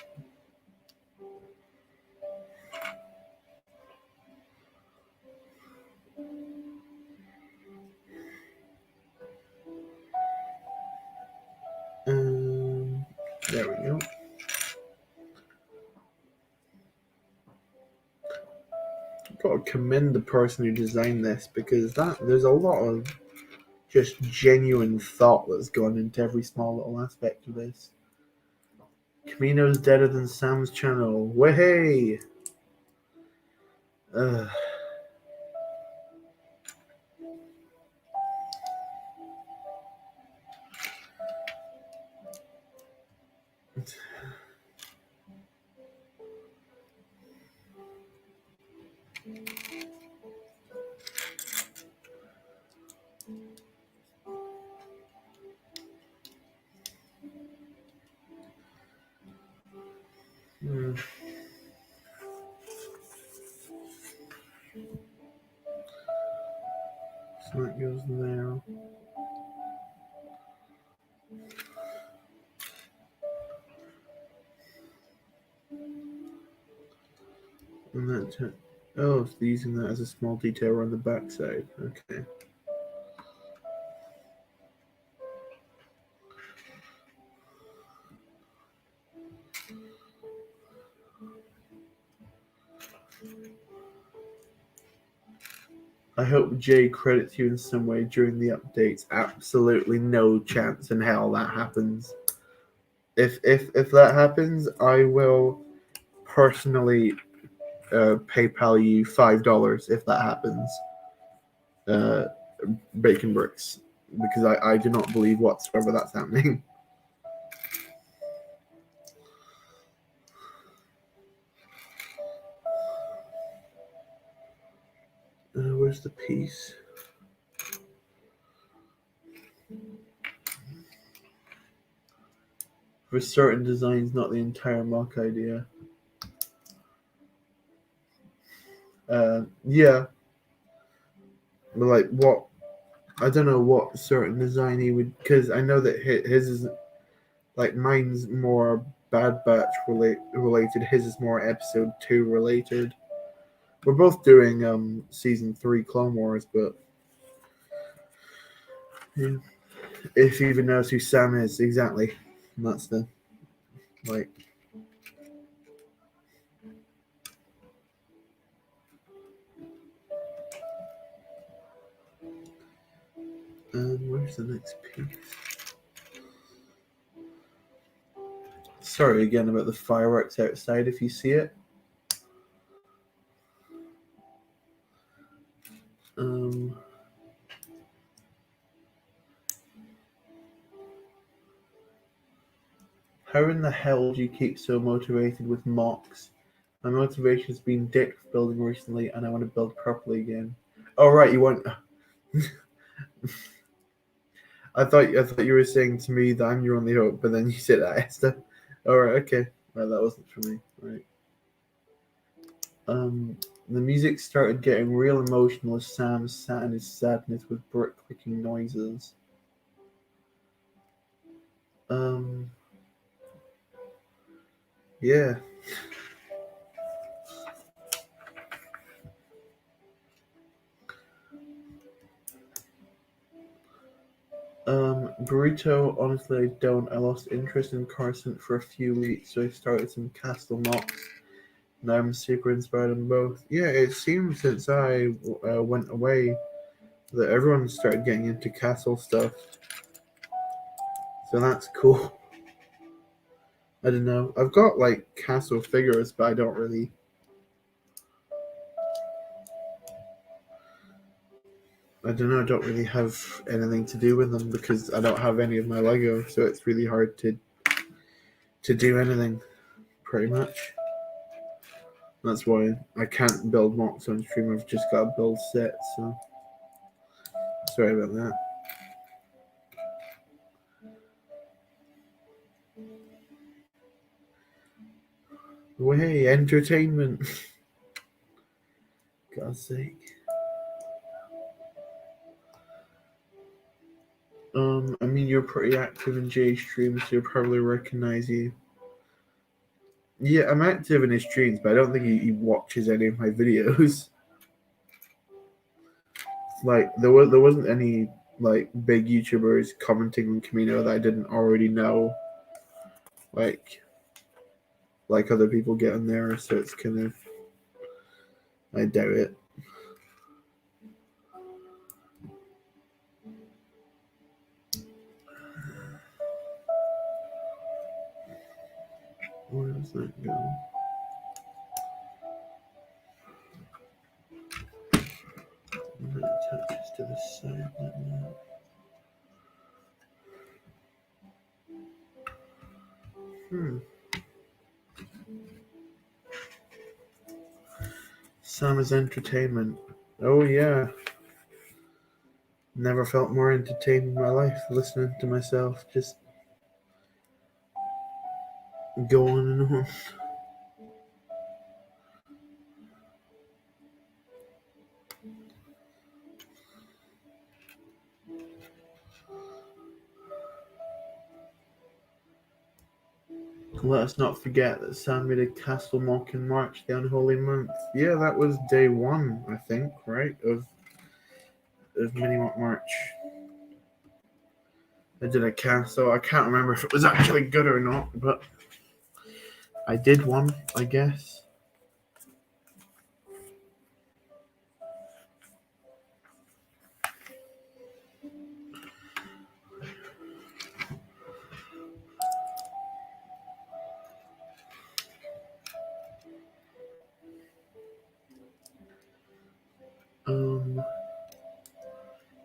There we go. I've got to commend the person who designed this, because there's a lot of just genuine thought that's gone into every small little aspect of this. Camino's deader than Sam's channel. Way! Uh, hmm. So that goes there. And that. Oh, it's using that as a small detail on the back side. Okay. I hope Jay credits you in some way during the updates. Absolutely no chance in hell that happens. If that happens, I will personally PayPal you $5 if that happens. Bacon bricks, because I do not believe whatsoever that's happening. Where's the piece? For certain designs, not the entire mock idea. Yeah, but like what? I don't know what certain design he would, because I know that his is like mine's more Bad Batch related. His is more Episode 2 related. We're both doing season 3 Clone Wars, but yeah. If he even knows who Sam is exactly, and that's the like. Where's the next piece? Sorry again about the fireworks outside. If you see it. Um, how in the hell do you keep so motivated with mocks? My motivation has been deck building recently, and I want to build properly again. Oh right, you want? I thought you were saying to me that I'm your only hope, but then you said that Esther. All right, okay. Well, that wasn't for me. Right. The music started getting real emotional as Sam sat in his sadness with brick clicking noises. Um, yeah. Burrito, honestly, I don't. I lost interest in Coruscant for a few weeks, so I started some Castle mocks. Now I'm super inspired in both. Yeah, it seems since I went away that everyone started getting into Castle stuff, so that's cool. I don't know. I've got like Castle figures, but I don't really. I don't know. I don't really have anything to do with them because I don't have any of my Lego, so it's really hard to do anything. Pretty much. That's why I can't build mocks on stream. I've just got to build sets. So sorry about that. Way entertainment. God's sake. I mean, you're pretty active in Jay's streams, so you'll probably recognize you. Yeah, I'm active in his streams, but I don't think he watches any of my videos. Like there wasn't any like big YouTubers commenting on Camino that I didn't already know. Like other people get on there, so it's kind of I doubt it. Where does that go? to the side like that. Sam's entertainment. Oh yeah. Never felt more entertained in my life listening to myself just go on and on. Let us not forget that Sam made a castle mock in March, the unholy month. Yeah, that was day 1, I think, right, of Mini Mock March. I did a castle. I can't remember if it was actually good or not, but I did one, I guess.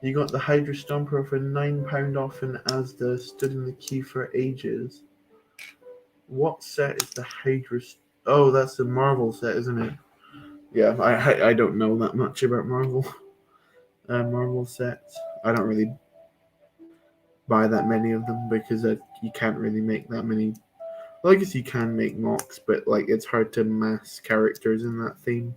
You got the Hydra Stomper for £9 off in Asda. Stood in the queue for ages. What set is the Hydra? Oh, that's the Marvel set, isn't it? Yeah, I don't know that much about Marvel. Marvel sets. I don't really buy that many of them because you can't really make that many. Well, I guess you can make mocks, but like it's hard to mass characters in that theme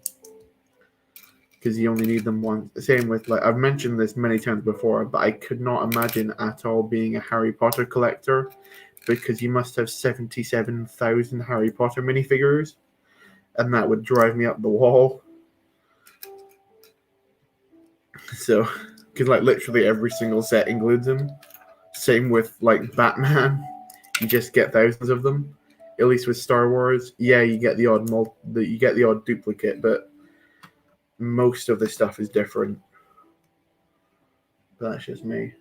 because you only need them once. Same with like I've mentioned this many times before, but I could not imagine at all being a Harry Potter collector because you must have 77,000 Harry Potter minifigures, and that would drive me up the wall. So, because like literally every single set includes them. Same with like Batman, you just get thousands of them. At least with Star Wars, yeah, you get the odd duplicate, but most of the stuff is different. But that's just me.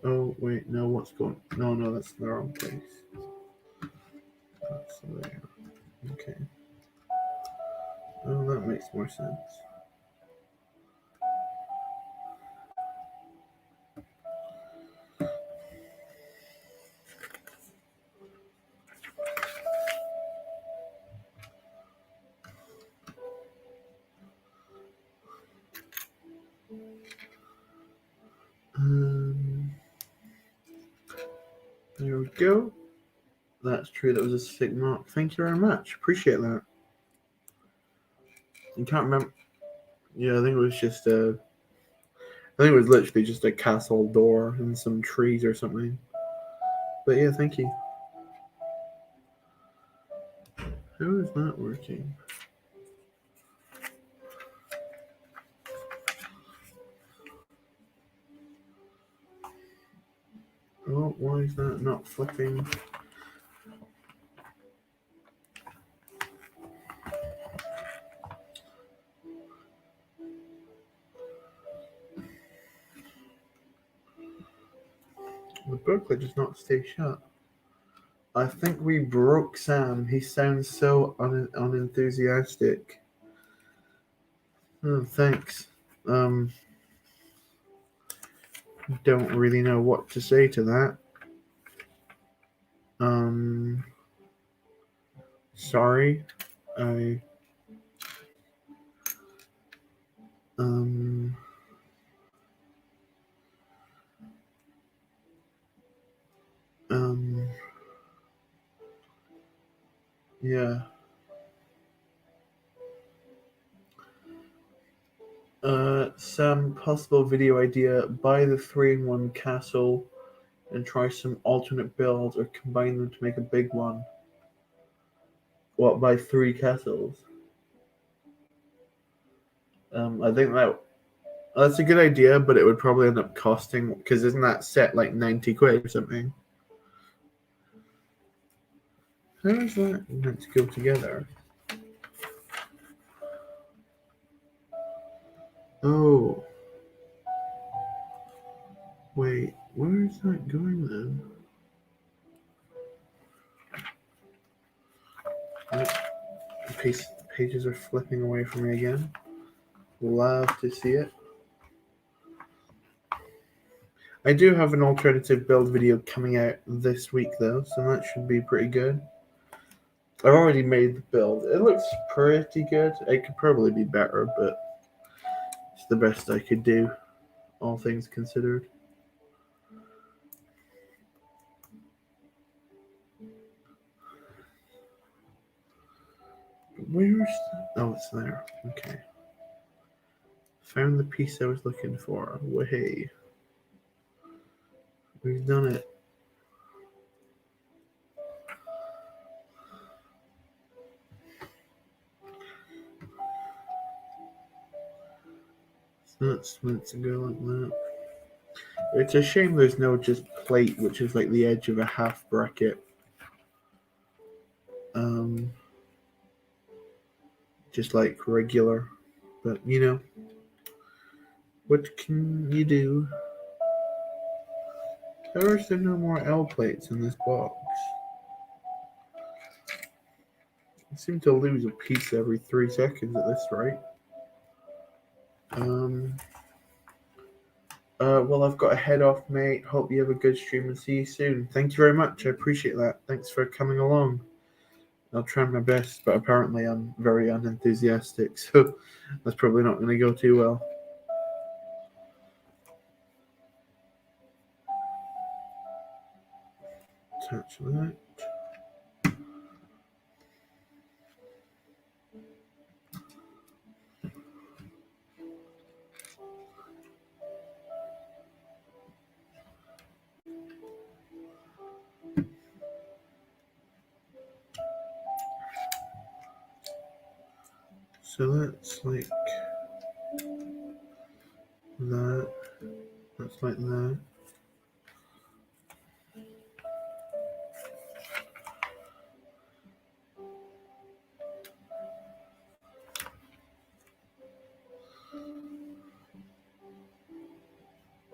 Oh wait, no, what's going? No, that's the wrong place. That's there. Okay. Oh, that makes more sense. There we go. That's true. That was a sick mark. Thank you very much. Appreciate that. I can't remember. Yeah, I think it was just a. I think it was literally just a castle door and some trees or something. But yeah, thank you. How is that working? Oh, why is that not flipping? The booklet does not stay shut. I think we broke Sam. He sounds so unenthusiastic. Oh, thanks. Don't really know what to say to that. Sorry. Yeah. Sam, possible video idea: buy the 3-in-1 castle and try some alternate builds or combine them to make a big one. What, buy 3 castles? I think that's a good idea, but it would probably end up costing, because isn't that set like 90 quid or something? How is that meant to go together? Oh. Wait, where is that going then? Pages are flipping away from me again. Love to see it. I do have an alternative build video coming out this week though, so that should be pretty good. I've already made the build. It looks pretty good. It could probably be better, but it's the best I could do, all things considered. Where's the... Oh, it's there. Okay. Found the piece I was looking for. Way. We've done it. It's not meant to go like that. It's a shame there's no just plate, which is like the edge of a half bracket. Just like regular. But, you know, what can you do? How is there no more L plates in this box? I seem to lose a piece every 3 seconds at this rate. Well, I've got to head off, mate. Hope you have a good stream and see you soon. Thank you very much. I appreciate that. Thanks for coming along. I'll try my best, but apparently I'm very unenthusiastic, so that's probably not going to go too well. Attach that. So that's like that. That's like that.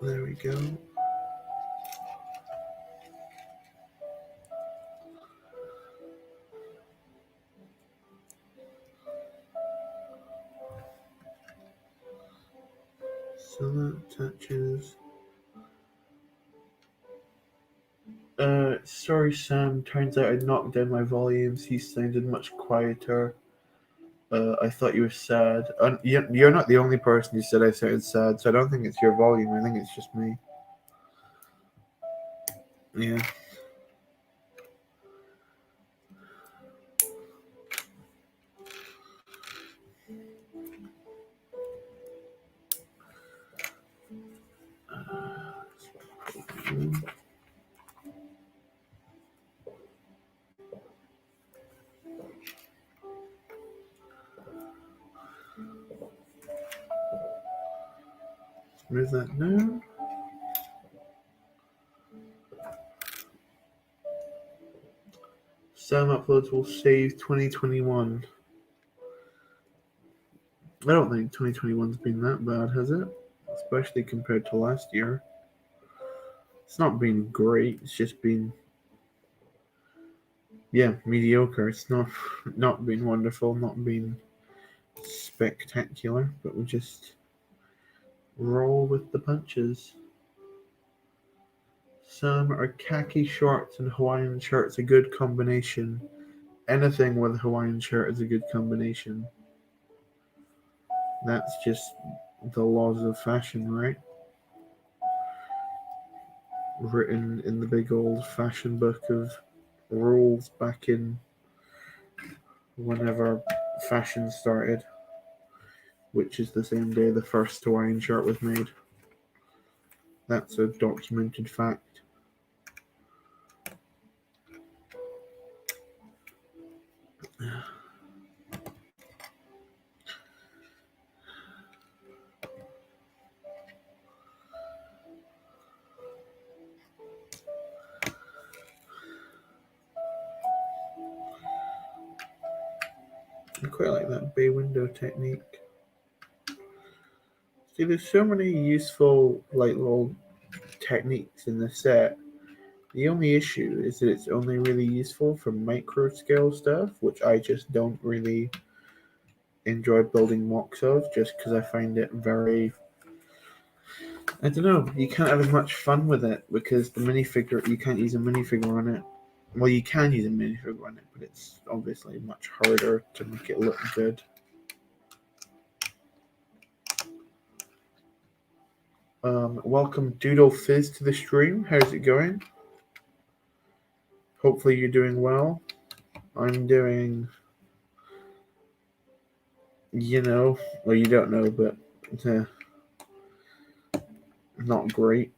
There we go. So that attaches. Sorry, Sam. Turns out I knocked down my volumes. He sounded much quieter. I thought you were sad. You're not the only person who said I sounded sad, so I don't think it's your volume. I think it's just me. Yeah. Move that down. Sam uploads will save 2021. I don't think 2021's been that bad, has it? Especially compared to last year. It's not been great. It's just been, yeah, mediocre. It's not been wonderful, not been spectacular, but we just roll with the punches. Some are khaki shorts and Hawaiian shirts a good combination. Anything with a Hawaiian shirt is a good combination. That's just the laws of fashion, right? Written in the big old fashion book of rules back in whenever fashion started, which is the same day the first Hawaiian shirt was made. That's a documented fact. I quite like that bay window technique. See, there's so many useful, like, little techniques in the set. The only issue is that it's only really useful for micro scale stuff, which I just don't really enjoy building mocks of, just because I find it very... I don't know, you can't have as much fun with it, because the minifigure, you can't use a minifigure on it. Well, you can use a minifigure on it, but it's obviously much harder to make it look good. Welcome Doodle Fizz to the stream. How's it going? Hopefully you're doing well. I'm doing, well, you don't know, but not great.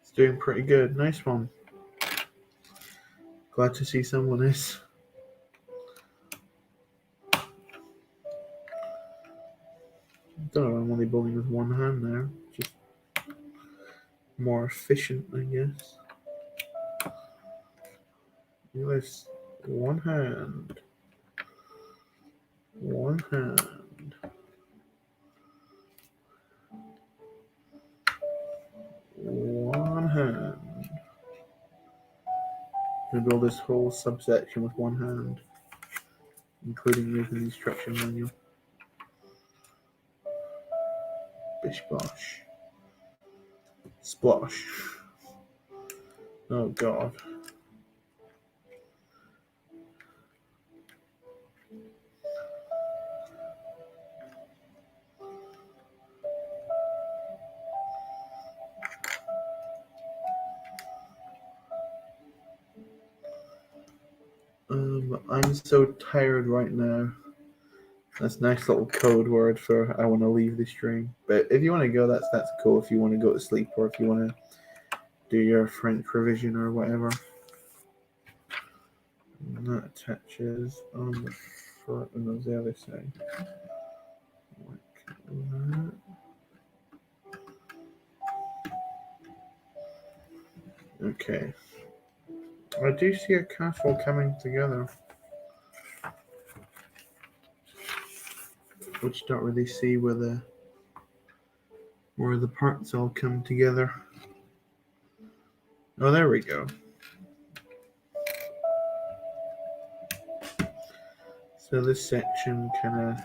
It's doing pretty good. Nice one. Glad to see someone is. I don't know, I'm only building with one hand there. Just more efficient, I guess. Let's one hand. One hand. One hand. I'm gonna build this whole subsection with one hand, including using the instruction manual. Bish bosh. Splosh. Oh god. I'm so tired right now. That's a nice little code word for I want to leave the stream. But if you want to go, that's cool. If you want to go to sleep, or if you want to do your French revision or whatever. And that attaches on the front and the other side. Like that. Okay. I do see a castle coming together, which don't really see where the parts all come together. Oh, there we go. So this section kind of...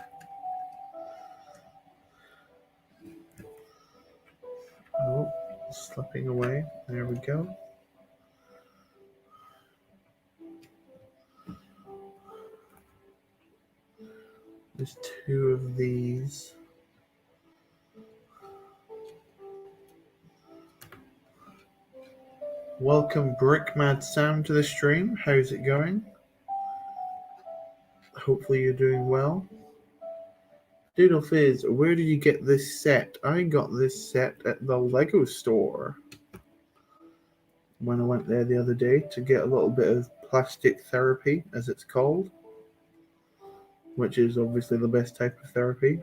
Oh, slipping away. There we go. There's two of these. Welcome Brickmad Sam to the stream. How's it going? Hopefully you're doing well. Doodle Fizz, where did you get this set? I got this set at the Lego store when I went there the other day to get a little bit of plastic therapy, as it's called, which is obviously the best type of therapy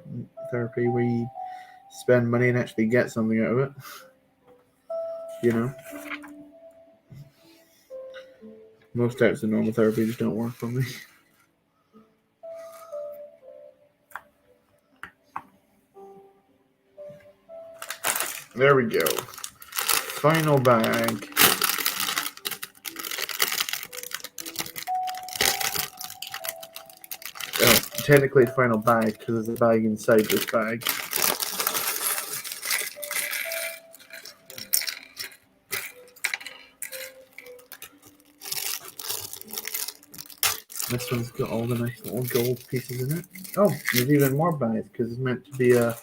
where you spend money and actually get something out of it. You know, most types of normal therapy just don't work for me. There we go. Final bag. Oh, technically it's final bag because there's a bag inside this bag. This one's got all the nice little gold pieces in it. Oh, there's even more bags because it's meant to be a...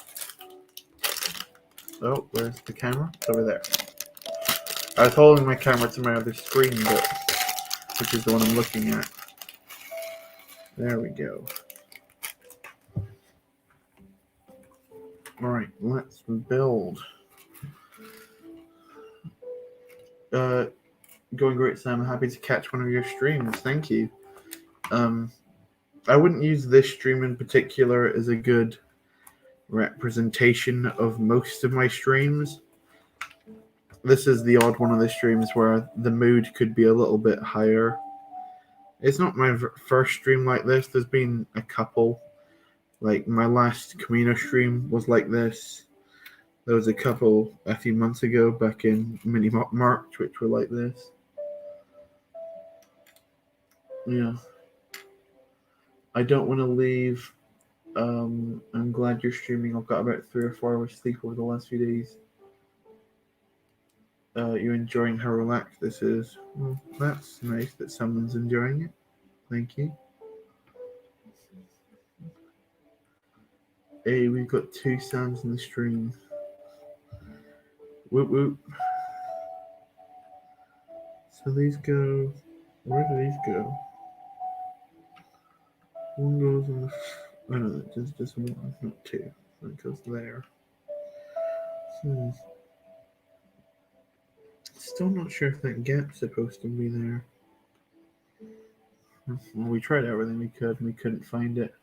Oh, where's the camera? It's over there. I was holding my camera to my other screen, which is the one I'm looking at. There we go. Alright, let's build. Going great, Sam. I'm happy to catch one of your streams. Thank you. I wouldn't use this stream in particular as a good representation of most of my streams. this is the odd one of the streams where the mood could be a little bit higher. It's not my first stream like this. There's been a couple. Like my last Camino stream was like this. There was a couple a few months ago back in Mini March, which were like this. Yeah. I don't want to leave. I'm glad you're streaming. I've got about 3 or 4 hours sleep over the last few days. You're enjoying how relaxed this is. Well, that's nice that someone's enjoying it. Thank you. Hey, we've got 2 Sams in the stream. Whoop whoop. So these go. Where do these go? One goes on the. Oh no, just one, not 2. That goes there. Still not sure if that gap's supposed to be there. Well, we tried everything we could and we couldn't find it.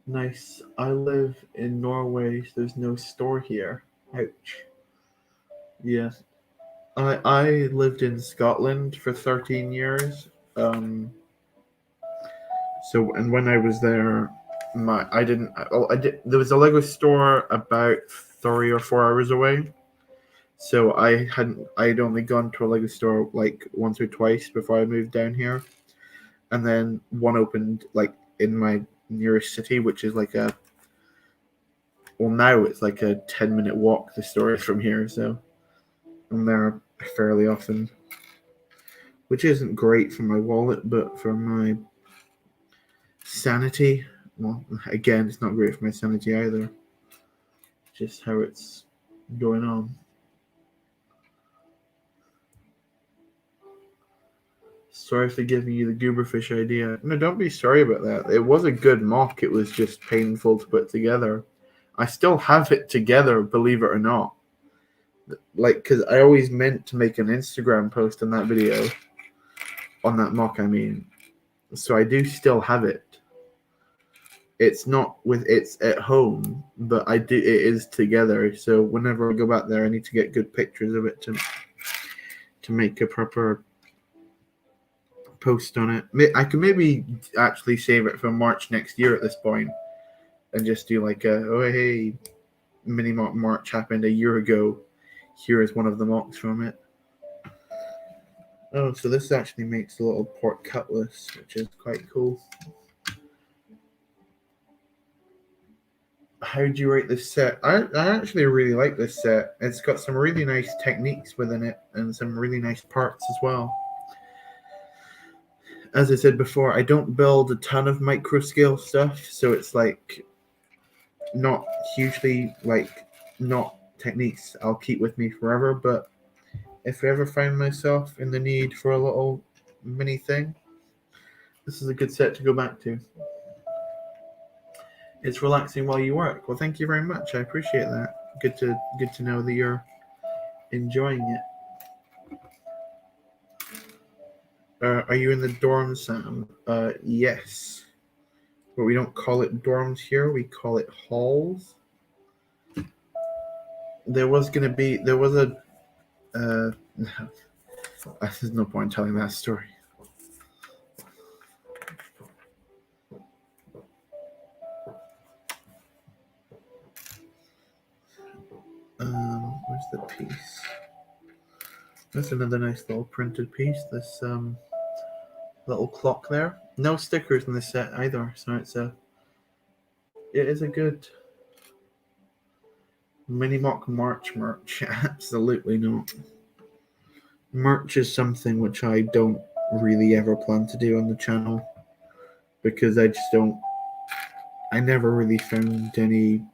Nice. I live in Norway, so there's no store here. Ouch. Yeah. I lived in Scotland for 13 years. And when I was there, there was a Lego store about 3 or 4 hours away. So I'd only gone to a Lego store like once or twice before I moved down here. And then one opened like in my nearest city, which is like now it's like a 10-minute walk, the store from here. So I'm there fairly often, which isn't great for my wallet, but for my sanity, well, again, it's not great for my sanity either. Just how it's going on. Sorry for giving you the gooberfish idea. No, don't be sorry about that. It was a good mock. It was just painful to put together. I still have it together, believe it or not. Like, because I always meant to make an Instagram post on that video. On that mock, I mean. So I do still have it. It's at home, but it is together. So whenever I go back there, I need to get good pictures of it to make a proper post on it. I could maybe actually save it for March next year at this point, and just do like hey, mini March happened a year ago. Here is one of the mocks from it. Oh, so this actually makes a little pork cutlass, which is quite cool. How do you rate this set? I actually really like this set. It's got some really nice techniques within it and some really nice parts as well. As I said before, I don't build a ton of micro scale stuff, so it's like not hugely not techniques I'll keep with me forever, but if I ever find myself in the need for a little mini thing, this is a good set to go back to. It's relaxing while you work. Well, thank you very much. I appreciate that. Good to know that you're enjoying it. Are you in the dorms, Sam? Yes. But we don't call it dorms here. We call it halls. There's no point in telling that story. Where's the piece? That's another nice little printed piece. This little clock there. No stickers in this set either, so it is a good mini mock March merch. Absolutely not. Merch is something which I don't really ever plan to do on the channel because I never really found any.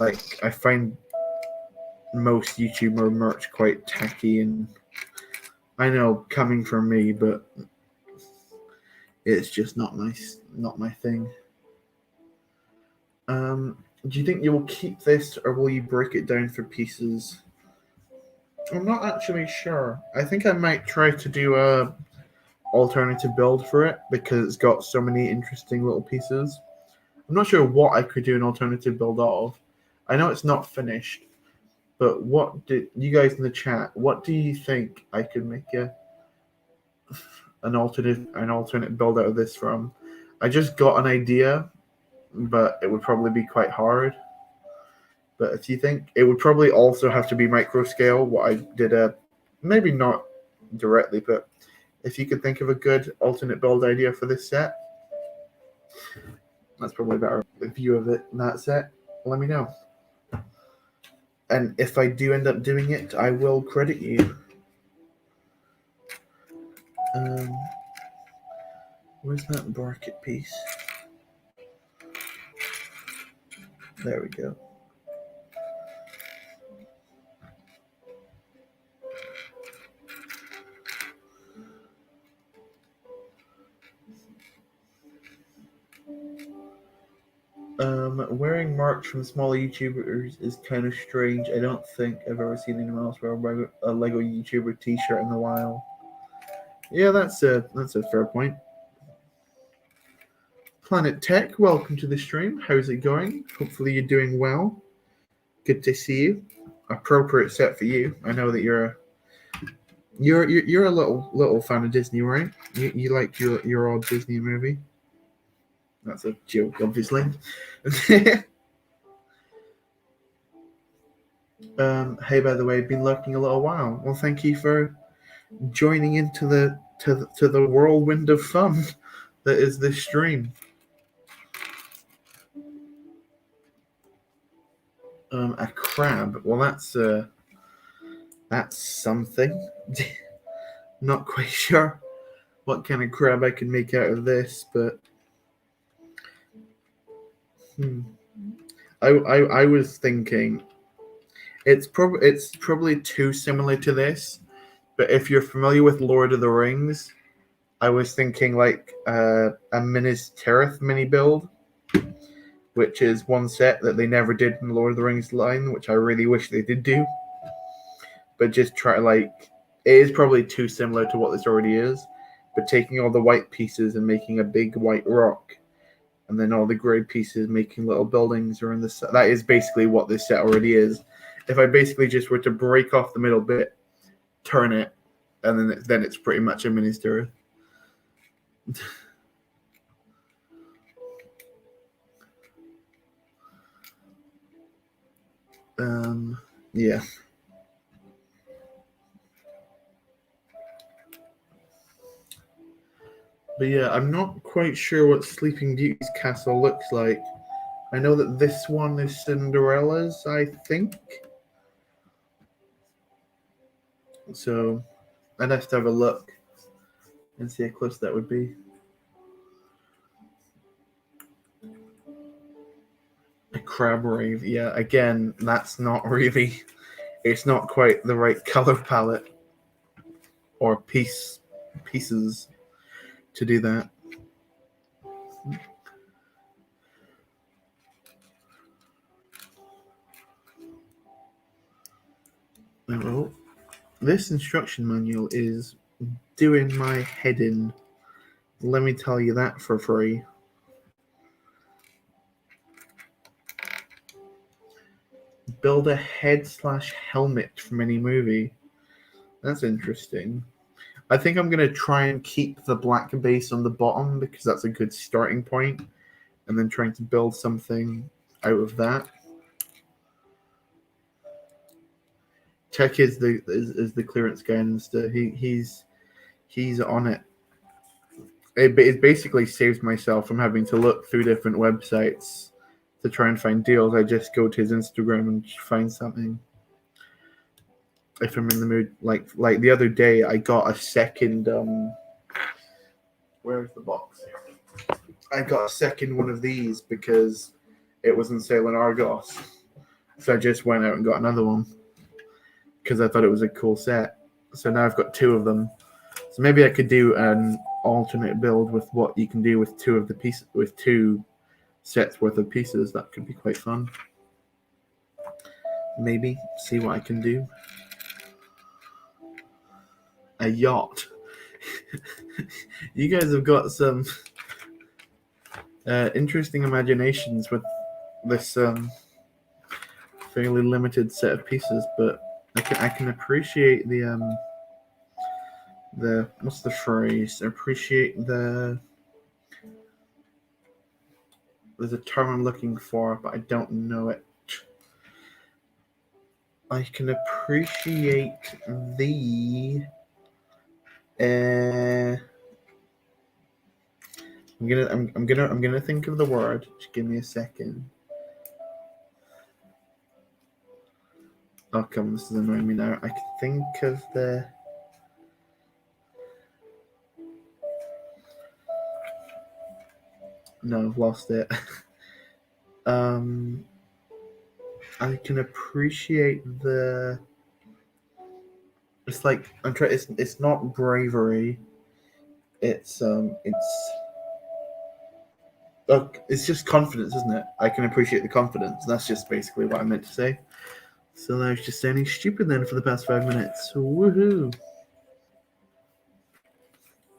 Like, I find most YouTuber merch quite tacky, and I know coming from me, but it's just not my thing. Do you think you will keep this, or will you break it down for pieces? I'm not actually sure. I think I might try to do a alternative build for it because it's got so many interesting little pieces. I'm not sure what I could do an alternative build of. I know it's not finished, but what did you guys in the chat? What do you think I could make an alternate build out of this from? I just got an idea, but it would probably be quite hard. But if you think it would probably also have to be micro scale, what I did maybe not directly, but if you could think of a good alternate build idea for this set, that's probably a better view of it in that set. Let me know. And if I do end up doing it, I will credit you. Where's that bracket piece? There we go. Wearing merch from smaller YouTubers is kind of strange. I don't think I've ever seen anyone else wear a Lego YouTuber T-shirt in a while. Yeah, that's a fair point. Planet Tech, welcome to the stream. How's it going? Hopefully you're doing well. Good to see you. Appropriate set for you. I know that you're a little fan of Disney, right? You like your old Disney movie. That's a joke, obviously. Hey, by the way, been lurking a little while. Well, thank you for joining into the whirlwind of fun that is this stream. A crab. Well, that's something. Not quite sure what kind of crab I can make out of this, but I was thinking it's probably too similar to this, but if you're familiar with Lord of the Rings, I was thinking like a Minas Tirith mini build, which is one set that they never did in the Lord of the Rings line, which I really wish they did do. But just try it is probably too similar to what this already is, but taking all the white pieces and making a big white rock, and then all the gray pieces making little buildings around the set. That is basically what this set already is. If I basically just were to break off the middle bit, turn it, and then it's pretty much a Minas Tirith. Yeah. But yeah, I'm not quite sure what Sleeping Beauty's castle looks like. I know that this one is Cinderella's, I think. So I'd have to have a look and see how close that would be. A crab rave, yeah. Again, that's not really. It's not quite the right color palette or pieces to do that. Well, this instruction manual is doing my head in. Let me tell you that for free. Build a head/helmet from any movie. That's interesting. I think I'm going to try and keep the black base on the bottom because that's a good starting point, and then trying to build something out of that. Tech is the clearance guy, and he's on it. It basically saves myself from having to look through different websites to try and find deals. I just go to his Instagram and find something. If I'm in the mood, like the other day, I got a second. Where's the box? I got a second one of these because it was on sale in Argos, so I just went out and got another one because I thought it was a cool set. So now I've got two of them. So maybe I could do an alternate build with what you can do with two sets worth of pieces. That could be quite fun. Maybe see what I can do. A yacht. You guys have got some interesting imaginations with this fairly limited set of pieces, but I can appreciate the what's the phrase? Appreciate the there's a term I'm looking for, but I don't know it. I can appreciate the I'm gonna think of the word. Just give me a second. Oh come, this is annoying me now. I can think of the No, I've lost it. I can appreciate the. It's like I'm trying. It's not bravery. It's. Look, it's just confidence, isn't it? I can appreciate the confidence. That's just basically what I meant to say. So I was just sounding stupid then for the past 5 minutes. Woohoo!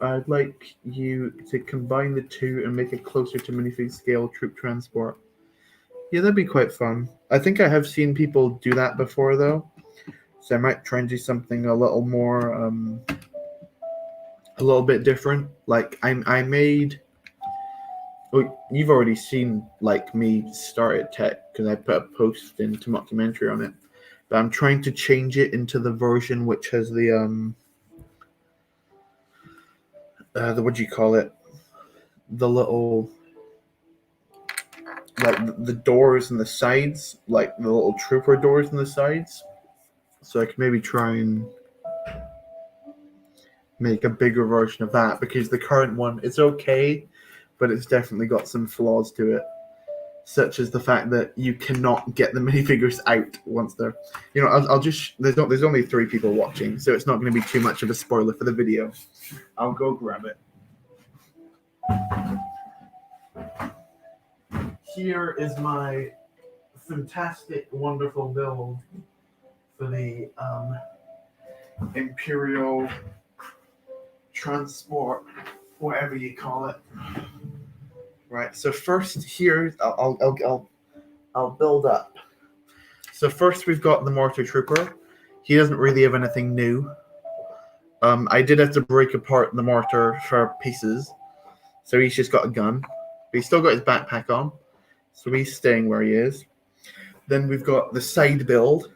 I'd like you to combine the two and make it closer to minifig scale troop transport. Yeah, that'd be quite fun. I think I have seen people do that before, though. So I might try and do something a little more, a little bit different. Like I made. Oh, you've already seen like me start at tech because I put a post into mockumentary on it. But I'm trying to change it into the version which has the what do you call it? The little like the doors and the sides, like the little trooper doors and the sides. So I can maybe try and make a bigger version of that because the current one is okay, but it's definitely got some flaws to it, such as the fact that you cannot get the minifigures out once they're. I'll just there's only 3 people watching, so it's not going to be too much of a spoiler for the video. I'll go grab it. Here is my fantastic, wonderful build for the Imperial Transport, whatever you call it. Right. So first, here I'll build up. So first, we've got the Mortar Trooper. He doesn't really have anything new. I did have to break apart the mortar for pieces, so he's just got a gun. But he's still got his backpack on, so he's staying where he is. Then we've got the side build,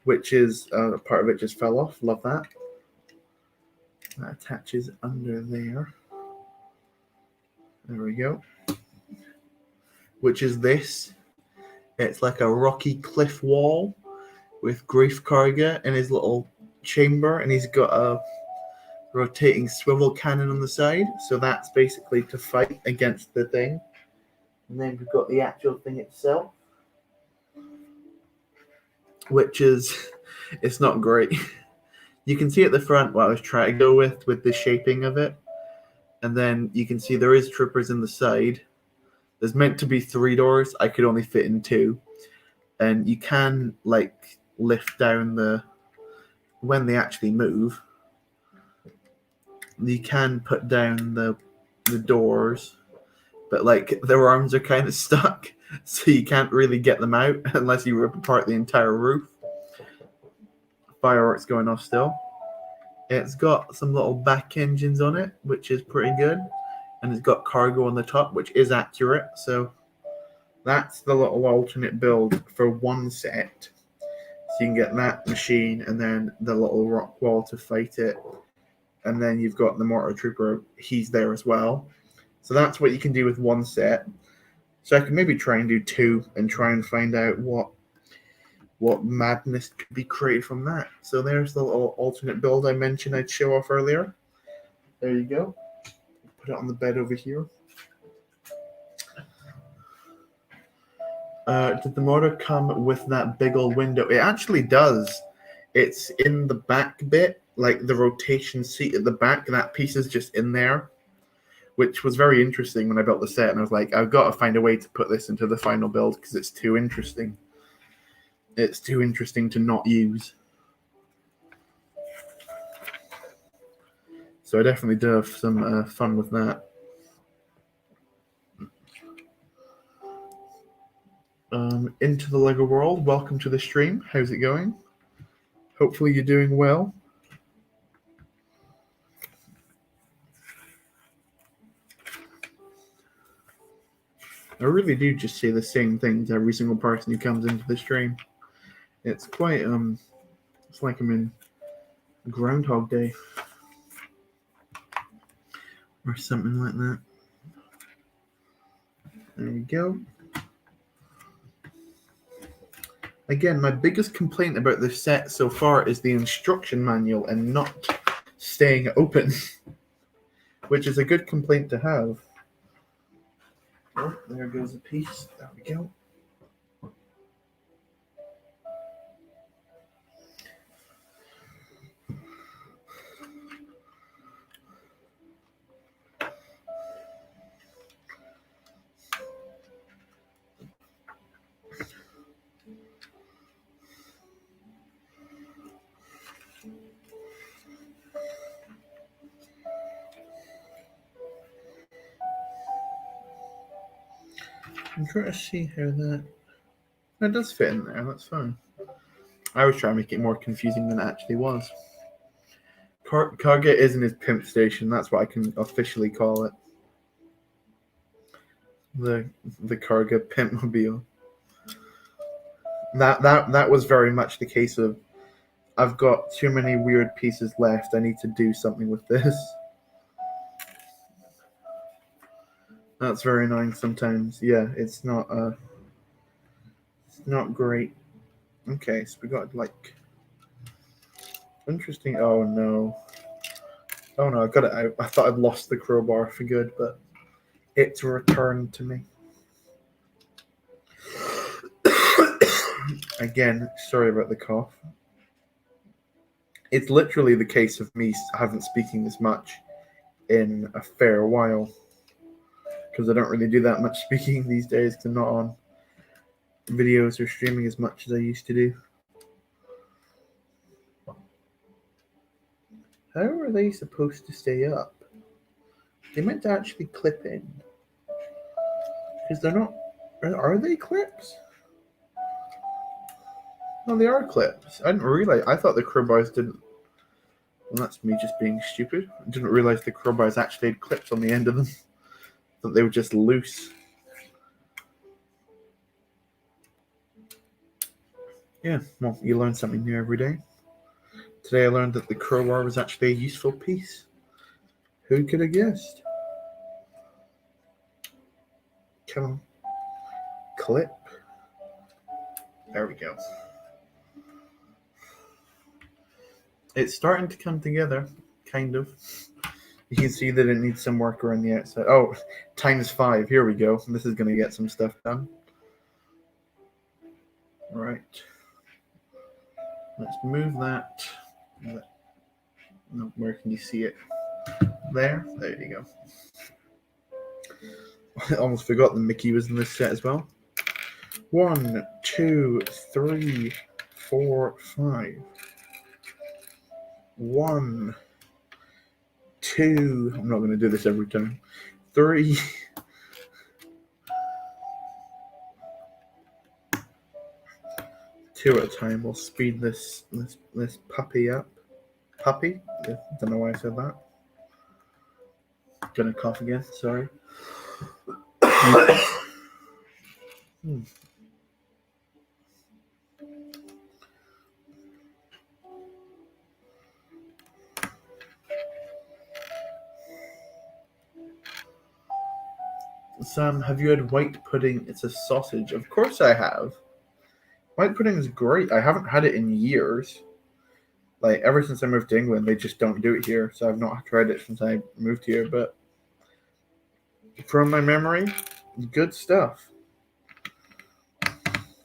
which is part of it just fell off. Love that. That attaches under there. There we go. Which is this. It's like a rocky cliff wall with Grief Karga in his little chamber, and he's got a rotating swivel cannon on the side. So that's basically to fight against the thing. And then we've got the actual thing itself, which is, it's not great. You can see at the front what I was trying to go with the shaping of it. And then you can see there is troopers in the side. There's meant to be 3 doors. I could only fit in 2. And you can like lift down when they actually move. You can put down the doors, but like their arms are kind of stuck, so you can't really get them out unless you rip apart the entire roof. Fireworks going off still. It's got some little back engines on it, which is pretty good, and it's got cargo on the top, which is accurate. So that's the little alternate build for one set. So you can get that machine and then the little rock wall to fight it. And then you've got the Mortar Trooper. He's there as well. So that's what you can do with one set. So I can maybe try and do 2 and try and find out what madness could be created from that. So there's the little alternate build I mentioned I'd show off earlier. There you go. Put it on the bed over here. Did the motor come with that big old window? It actually does. It's in the back bit, like the rotation seat at the back. That piece is just in there, which was very interesting when I built the set. And I was like, I've got to find a way to put this into the final build because it's too interesting. It's too interesting to not use. So I definitely do have some fun with that. into the LEGO world. Welcome to the stream. How's it going? Hopefully you're doing well. I really do just say the same things every single person who comes into the stream. It's quite it's like I'm in Groundhog Day or something like that. There we go. Again, my biggest complaint about this set so far is the instruction manual and not staying open, which is a good complaint to have. Oh, there goes a piece. There we go. I'm trying to see how that does fit in there. That's fine. I was trying to make it more confusing than it actually was. Karga is in his pimp station. That's what I can officially call it. The Karga pimpmobile. That was very much the case of I've got too many weird pieces left. I need to do something with this. That's very annoying sometimes. Yeah, it's not great. Okay, so we got like interesting. Oh no, I got it out. I thought I'd lost the crowbar for good, but it's returned to me. Again, sorry about the cough. It's literally the case of me haven't speaking this much in a fair while, because I don't really do that much speaking these days because I'm not on videos or streaming as much as I used to do. How are they supposed to stay up? They meant to actually clip in. Because they're not... Are they clips? No, they are clips. I didn't realize. I thought the crowbars didn't... Well, that's me just being stupid. I didn't realize the crowbars actually had clips on the end of them. I thought they were just loose. Yeah, well, you learn something new every day. Today I learned that the crowbar was actually a useful piece. Who could have guessed? Come on. Clip. There we go. It's starting to come together, kind of. You can see that it needs some work around the outside. Oh, ×5. Here we go. This is going to get some stuff done. All right. Let's move that. No, where can you see it? There you go. I almost forgot that Mickey was in this set as well. 1, 2, 3, 4, 5. 1, 2. I'm not going to do this every time. 3. 2 at a time. We'll speed this puppy up. Puppy? Yeah, don't know why I said that. Gonna cough again. Sorry. Sam, have you had white pudding? It's a sausage. Of course I have. White pudding is great. I haven't had it in years. Like, ever since I moved to England, they just don't do it here. So I've not tried it since I moved here. But from my memory, good stuff.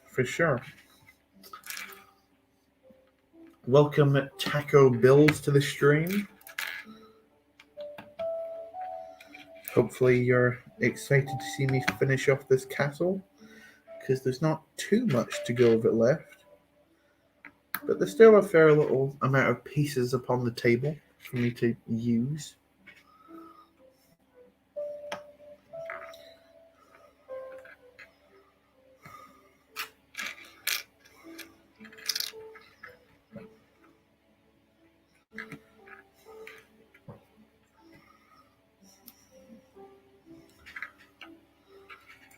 For sure. Welcome, Taco Bills, to the stream. Hopefully you're excited to see me finish off this castle, because there's not too much to go of it left. But there's still a fair little amount of pieces upon the table for me to use.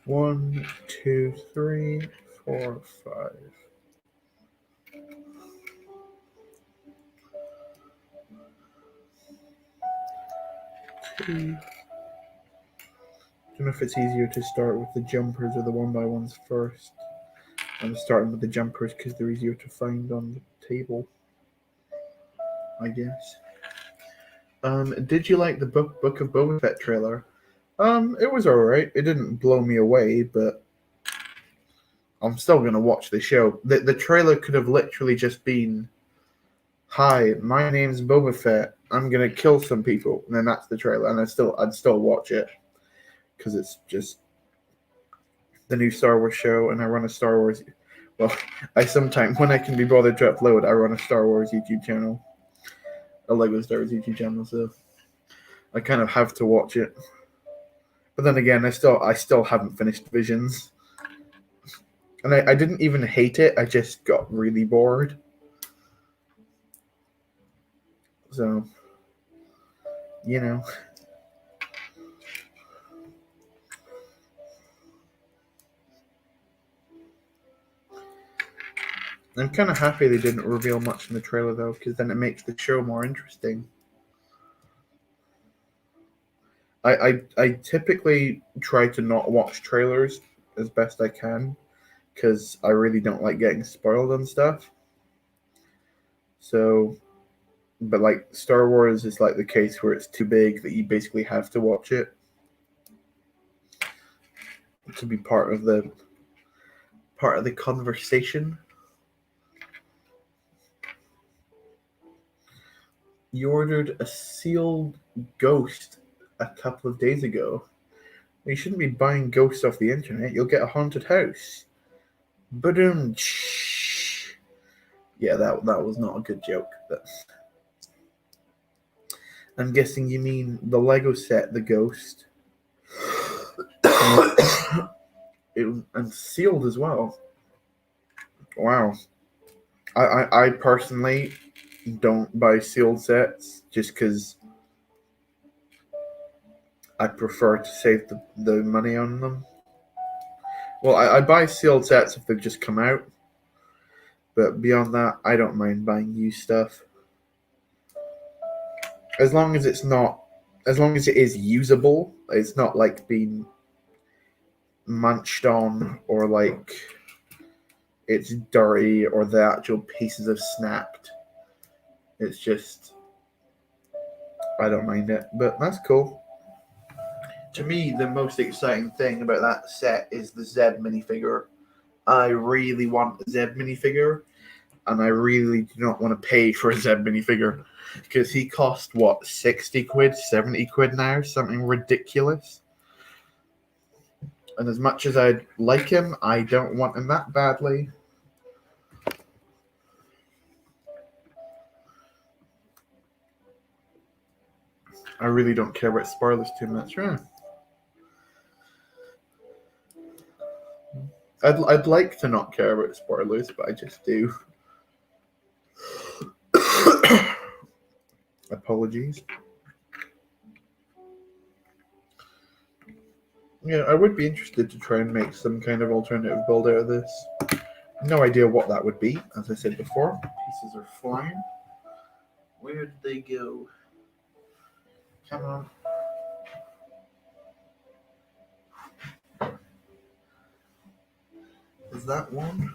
1, 2, 3, 4, 5. Two. I don't know if it's easier to start with the jumpers or the 1x1s first. I'm starting with the jumpers because they're easier to find on the table, I guess. Did you like the Book of Boba Fett trailer? It was alright. It didn't blow me away, but I'm still gonna watch the show. The trailer could have literally just been, "Hi, my name's Boba Fett. I'm gonna kill some people," and then that's the trailer, and I'd still watch it because it's just the new Star Wars show, and I run a Star Wars. Well, I sometimes, when I can be bothered to upload, I run a Star Wars YouTube channel, a Lego Star Wars YouTube channel, so I kind of have to watch it. But then again, I still haven't finished Visions, and I didn't even hate it. I just got really bored. So, you know. I'm kind of happy they didn't reveal much in the trailer, though, because then it makes the show more interesting. I typically try to not watch trailers as best I can, because I really don't like getting spoiled on stuff. So, but like Star Wars is like the case where it's too big that you basically have to watch it to be part of the conversation. You ordered a sealed ghost a couple of days ago. You shouldn't be buying ghosts off the internet. You'll get a haunted house. Ba-dum. Yeah, that was not a good joke. But I'm guessing you mean the Lego set, the ghost. And sealed as well. Wow. I personally don't buy sealed sets just because I prefer to save the money on them. Well, I buy sealed sets if they've just come out, but beyond that, I don't mind buying used stuff. As long as it is usable, it's not like being munched on or like it's dirty or the actual pieces have snapped. It's just, I don't mind it, but that's cool. To me, the most exciting thing about that set is the Zeb minifigure. I really want a Zeb minifigure, and I really do not want to pay for a Zeb minifigure because he cost, what, 60 quid, 70 quid now? Something ridiculous. And as much as I'd like him, I don't want him that badly. I really don't care about spoilers too much, right? I'd like to not care about spoilers, but I just do. Apologies. Yeah, I would be interested to try and make some kind of alternative build out of this. No idea what that would be, as I said before. Pieces are flying. Where did they go? Come on. Is that one?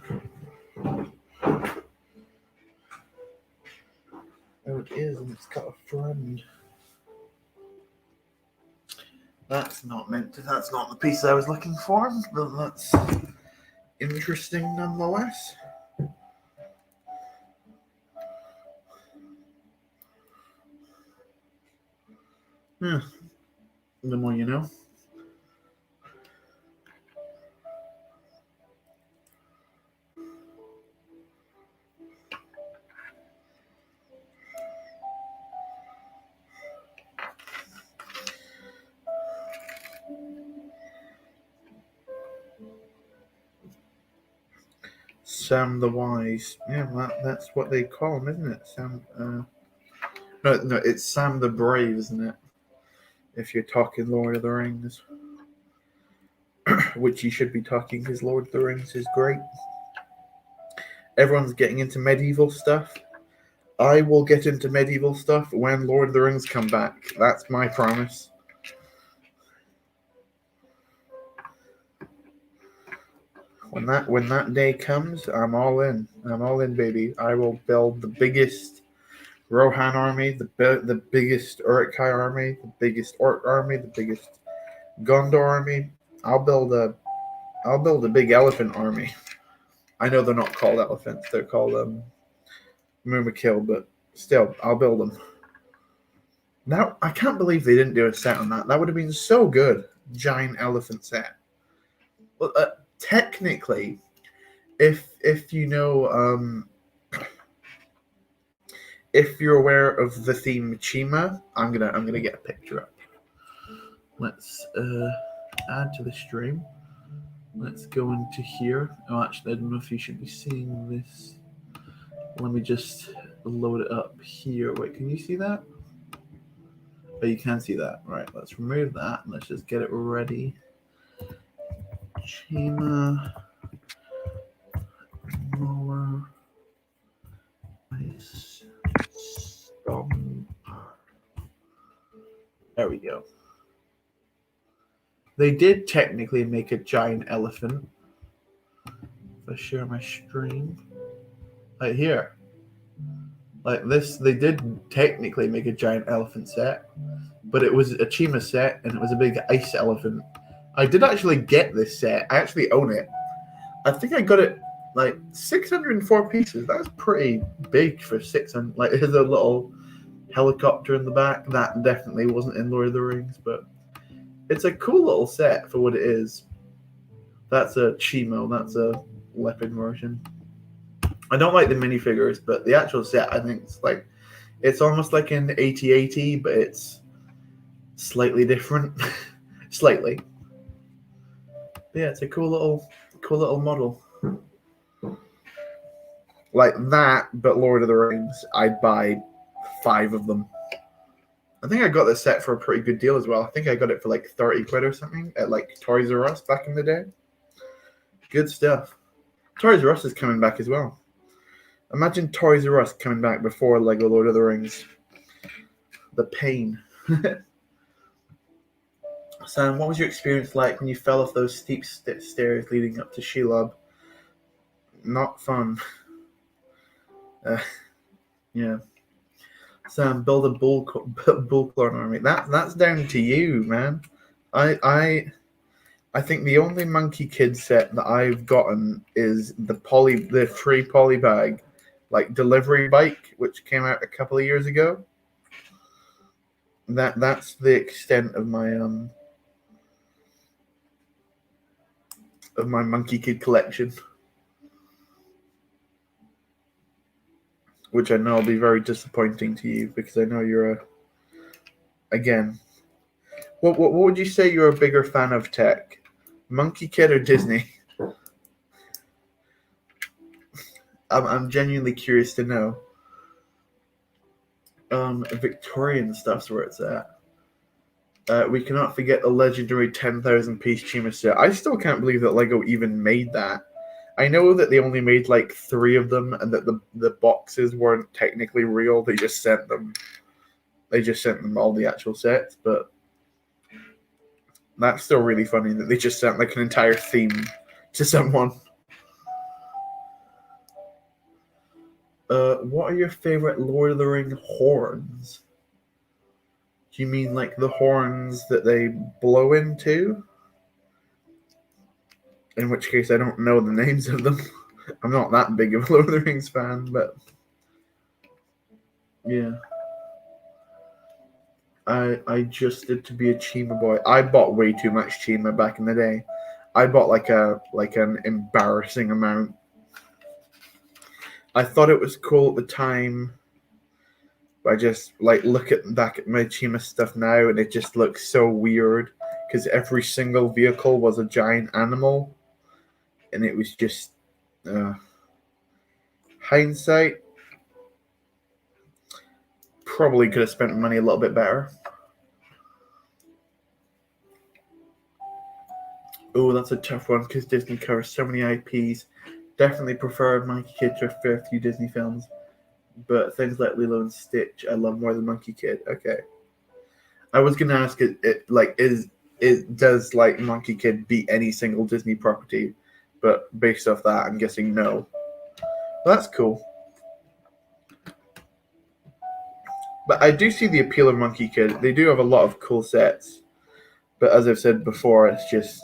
Oh, it is, and it's got a friend. That's not the piece I was looking for, but that's interesting nonetheless. Yeah. The more you know. Sam the Wise. Yeah, that's what they call him, isn't it? Sam. No, it's Sam the Brave, isn't it? If you're talking Lord of the Rings. which you should be talking because Lord of the Rings is great. Everyone's getting into medieval stuff. I will get into medieval stuff when Lord of the Rings come back. That's my promise. When that day comes, I'm all in. I'm all in, baby. I will build the biggest Rohan army, the biggest Uruk-hai army, the biggest Orc army, the biggest Gondor army. I'll build a big elephant army. I know they're not called elephants; they're called Mumakil, but still, I'll build them. Now I can't believe they didn't do a set on that. That would have been so good. Giant elephant set. Well, technically, if you know if you're aware of the theme Chima, I'm gonna get a picture up. Let's add to the stream. Let's go into here. Oh, actually, I don't know if you should be seeing this. Let me just load it up here. Wait, can you see that? Oh, you can see that. Right, let's remove that. Let's just get it ready. Chima. More. Nice. There we go. They did technically make a giant elephant. If I share my stream. Right here. Like this, they did technically make a giant elephant set, but it was a Chima set and it was a big ice elephant. I did actually get this set. I actually own it. I think I got it like 604 pieces. That's pretty big for 600. Like, there's a little helicopter in the back. That definitely wasn't in Lord of the Rings, but it's a cool little set for what it is. That's a Chimo. That's a leopard version. I don't like the minifigures, but the actual set, I think it's almost like an 8080, but it's slightly different. Slightly. But yeah, it's a cool little model. Like that, but Lord of the Rings, I'd buy 5 of them. I think I got this set for a pretty good deal as well. I think I got it for like 30 quid or something at like Toys R Us back in the day. Good stuff. Toys R Us is coming back as well. Imagine Toys R Us coming back before Lego Lord of the Rings. The pain. Sam, what was your experience like when you fell off those steep stairs leading up to Shelob? Not fun. Yeah. Sam, build a bullclone army. That's down to you, man. I think the only Monkey Kid set that I've gotten is the free polybag, like delivery bike, which came out a couple of years ago. That's the extent of my Monkey Kid collection, which I know will be very disappointing to you because I know you're again. What would you say you're a bigger fan of tech, Monkey Kid or Disney? I'm genuinely curious to know. Victorian stuff's where it's at. We cannot forget the legendary 10,000 piece Chima set. I still can't believe that Lego even made that. I know that they only made like 3 of them and that the boxes weren't technically real. They just sent them all the actual sets, but that's still really funny that they just sent like an entire theme to someone. What are your favorite Lord of the Ring horns? Do you mean like the horns that they blow into? In which case, I don't know the names of them. I'm not that big of a Lord of the Rings fan, but yeah. I just did to be a Chima boy. I bought way too much Chima back in the day. I bought like an embarrassing amount. I thought it was cool at the time. I just look back at my Chima stuff now, and it just looks so weird because every single vehicle was a giant animal, and it was just hindsight. Probably could have spent money a little bit better. Oh, that's a tough one because Disney covers so many IPs. Definitely prefer Monkey Kid to a fair few Disney films, but things like Lilo and Stitch I love more than Monkey Kid. Okay, I was gonna ask does like Monkey Kid beat any single Disney property, but based off that, I'm guessing no. Well, that's cool. But I do see the appeal of Monkey Kid. They do have a lot of cool sets, but as I've said before, it's just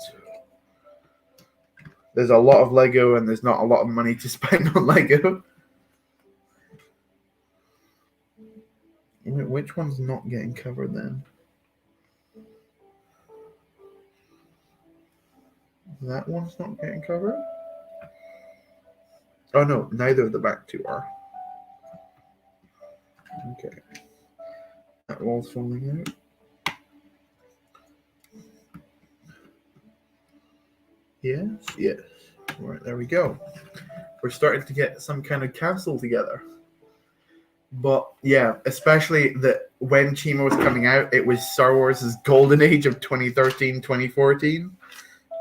there's a lot of Lego and there's not a lot of money to spend on Lego. Which one's not getting covered then? That one's not getting covered? Oh no, neither of the back two are. Okay. That wall's falling out. Yes, yes. Right, there we go. We're starting to get some kind of castle together. But yeah, especially that when Chima was coming out, it was Star Wars' golden age of 2013, 2014.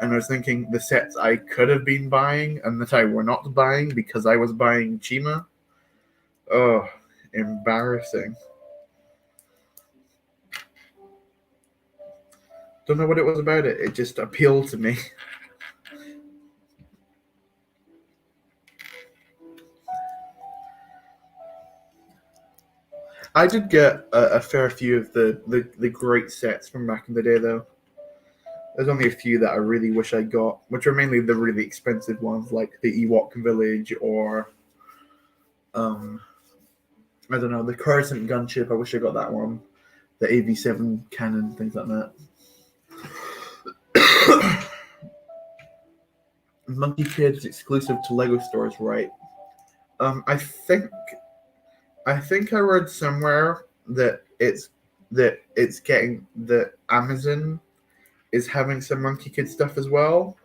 And I was thinking the sets I could have been buying and that I were not buying because I was buying Chima. Oh, embarrassing. Don't know what it was about it. It just appealed to me. I did get a fair few of the great sets from back in the day, though. There's only a few that I really wish I got, which are mainly the really expensive ones, like the Ewok Village or, I don't know, the Coruscant gunship. I wish I got that one. The AV7 cannon, things like that. Monkey Kid is exclusive to Lego stores, right? I think I read somewhere that it's getting that Amazon is having some Monkey Kid stuff as well.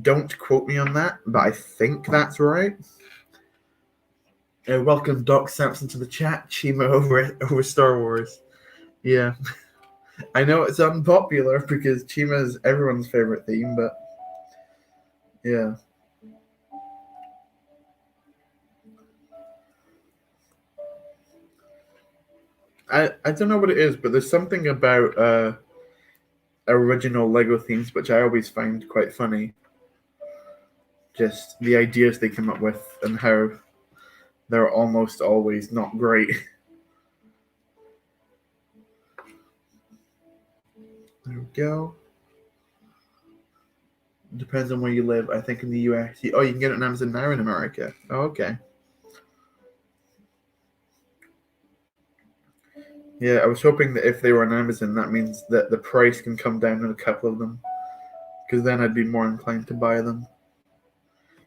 Don't quote me on that, but I think that's right. Welcome Doc Sampson to the chat. Chima over Star Wars. Yeah, I know it's unpopular because Chima is everyone's favorite theme, but yeah. I don't know what it is, but there's something about original Lego themes which I always find quite funny. Just the ideas they come up with and how they're almost always not great. There we go. Depends on where you live. I think in the US. Oh, you can get it on Amazon now in America. Oh, okay. Yeah, I was hoping that if they were on Amazon, that means that the price can come down on a couple of them. Because then I'd be more inclined to buy them.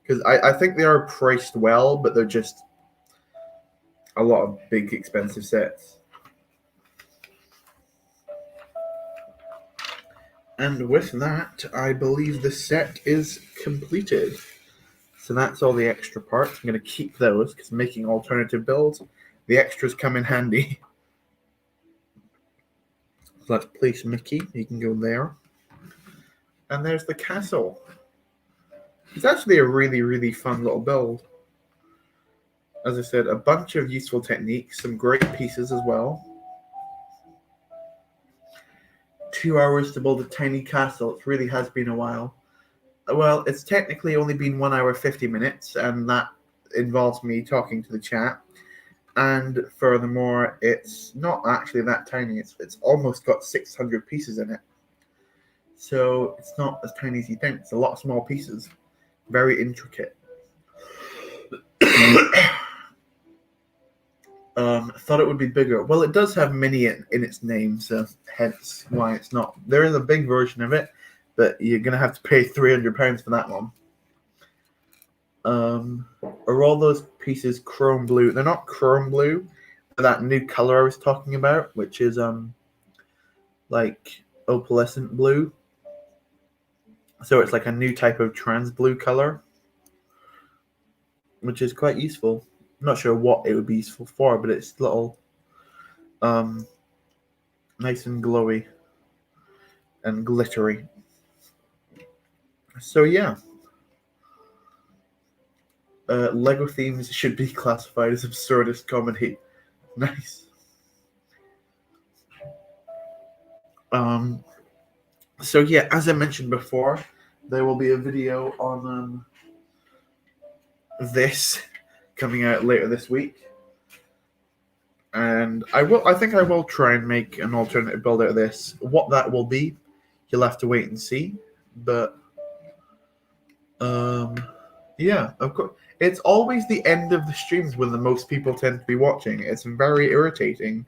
Because I think they are priced well, but they're just a lot of big, expensive sets. And with that, I believe the set is completed. So that's all the extra parts. I'm going to keep those because making alternative builds, the extras come in handy. So let's place Mickey. You can go there. And there's the castle. It's actually a really, really fun little build. As I said, a bunch of useful techniques, some great pieces as well. 2 hours to build a tiny castle. It really has been a while. Well, it's technically only been 1 hour 50 minutes, and that involves me talking to the chat. And furthermore, it's not actually that tiny. It's almost got 600 pieces in it. So it's not as tiny as you think. It's a lot of small pieces. Very intricate. Thought it would be bigger. Well, it does have mini in its name, so hence why it's not. There is a big version of it, but you're going to have to pay £300 for that one. Are all those pieces chrome blue? They're not chrome blue. They're that new color I was talking about, which is like opalescent blue. So it's like a new type of trans blue color, which is quite useful. I'm not sure what it would be useful for, but it's little nice and glowy and glittery. So yeah, Lego themes should be classified as absurdist comedy. Nice. So yeah, as I mentioned before, there will be a video on this coming out later this week, and I think I will try and make an alternative build out of this. What that will be, you'll have to wait and see. But yeah, of course, it's always the end of the streams when the most people tend to be watching. It's very irritating,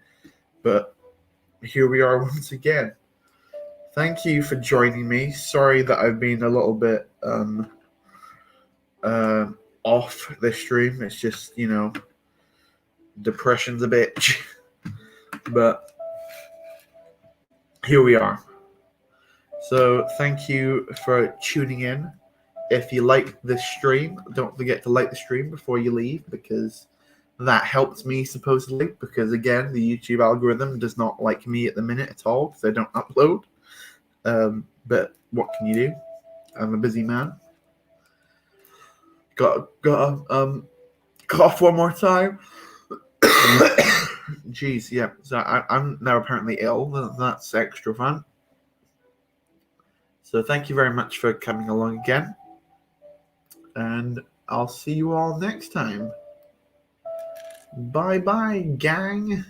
but here we are once again. Thank you for joining me. Sorry that I've been a little bit off this stream. It's just, depression's a bitch. But here we are. So thank you for tuning in. If you like this stream, don't forget to like the stream before you leave, because that helps me supposedly. Because again, the YouTube algorithm does not like me at the minute at all because I don't upload. But what can you do? I'm a busy man. Got cough one more time. Jeez, yeah. So I'm now apparently ill. That's extra fun. So thank you very much for coming along again. And I'll see you all next time. Bye-bye, gang.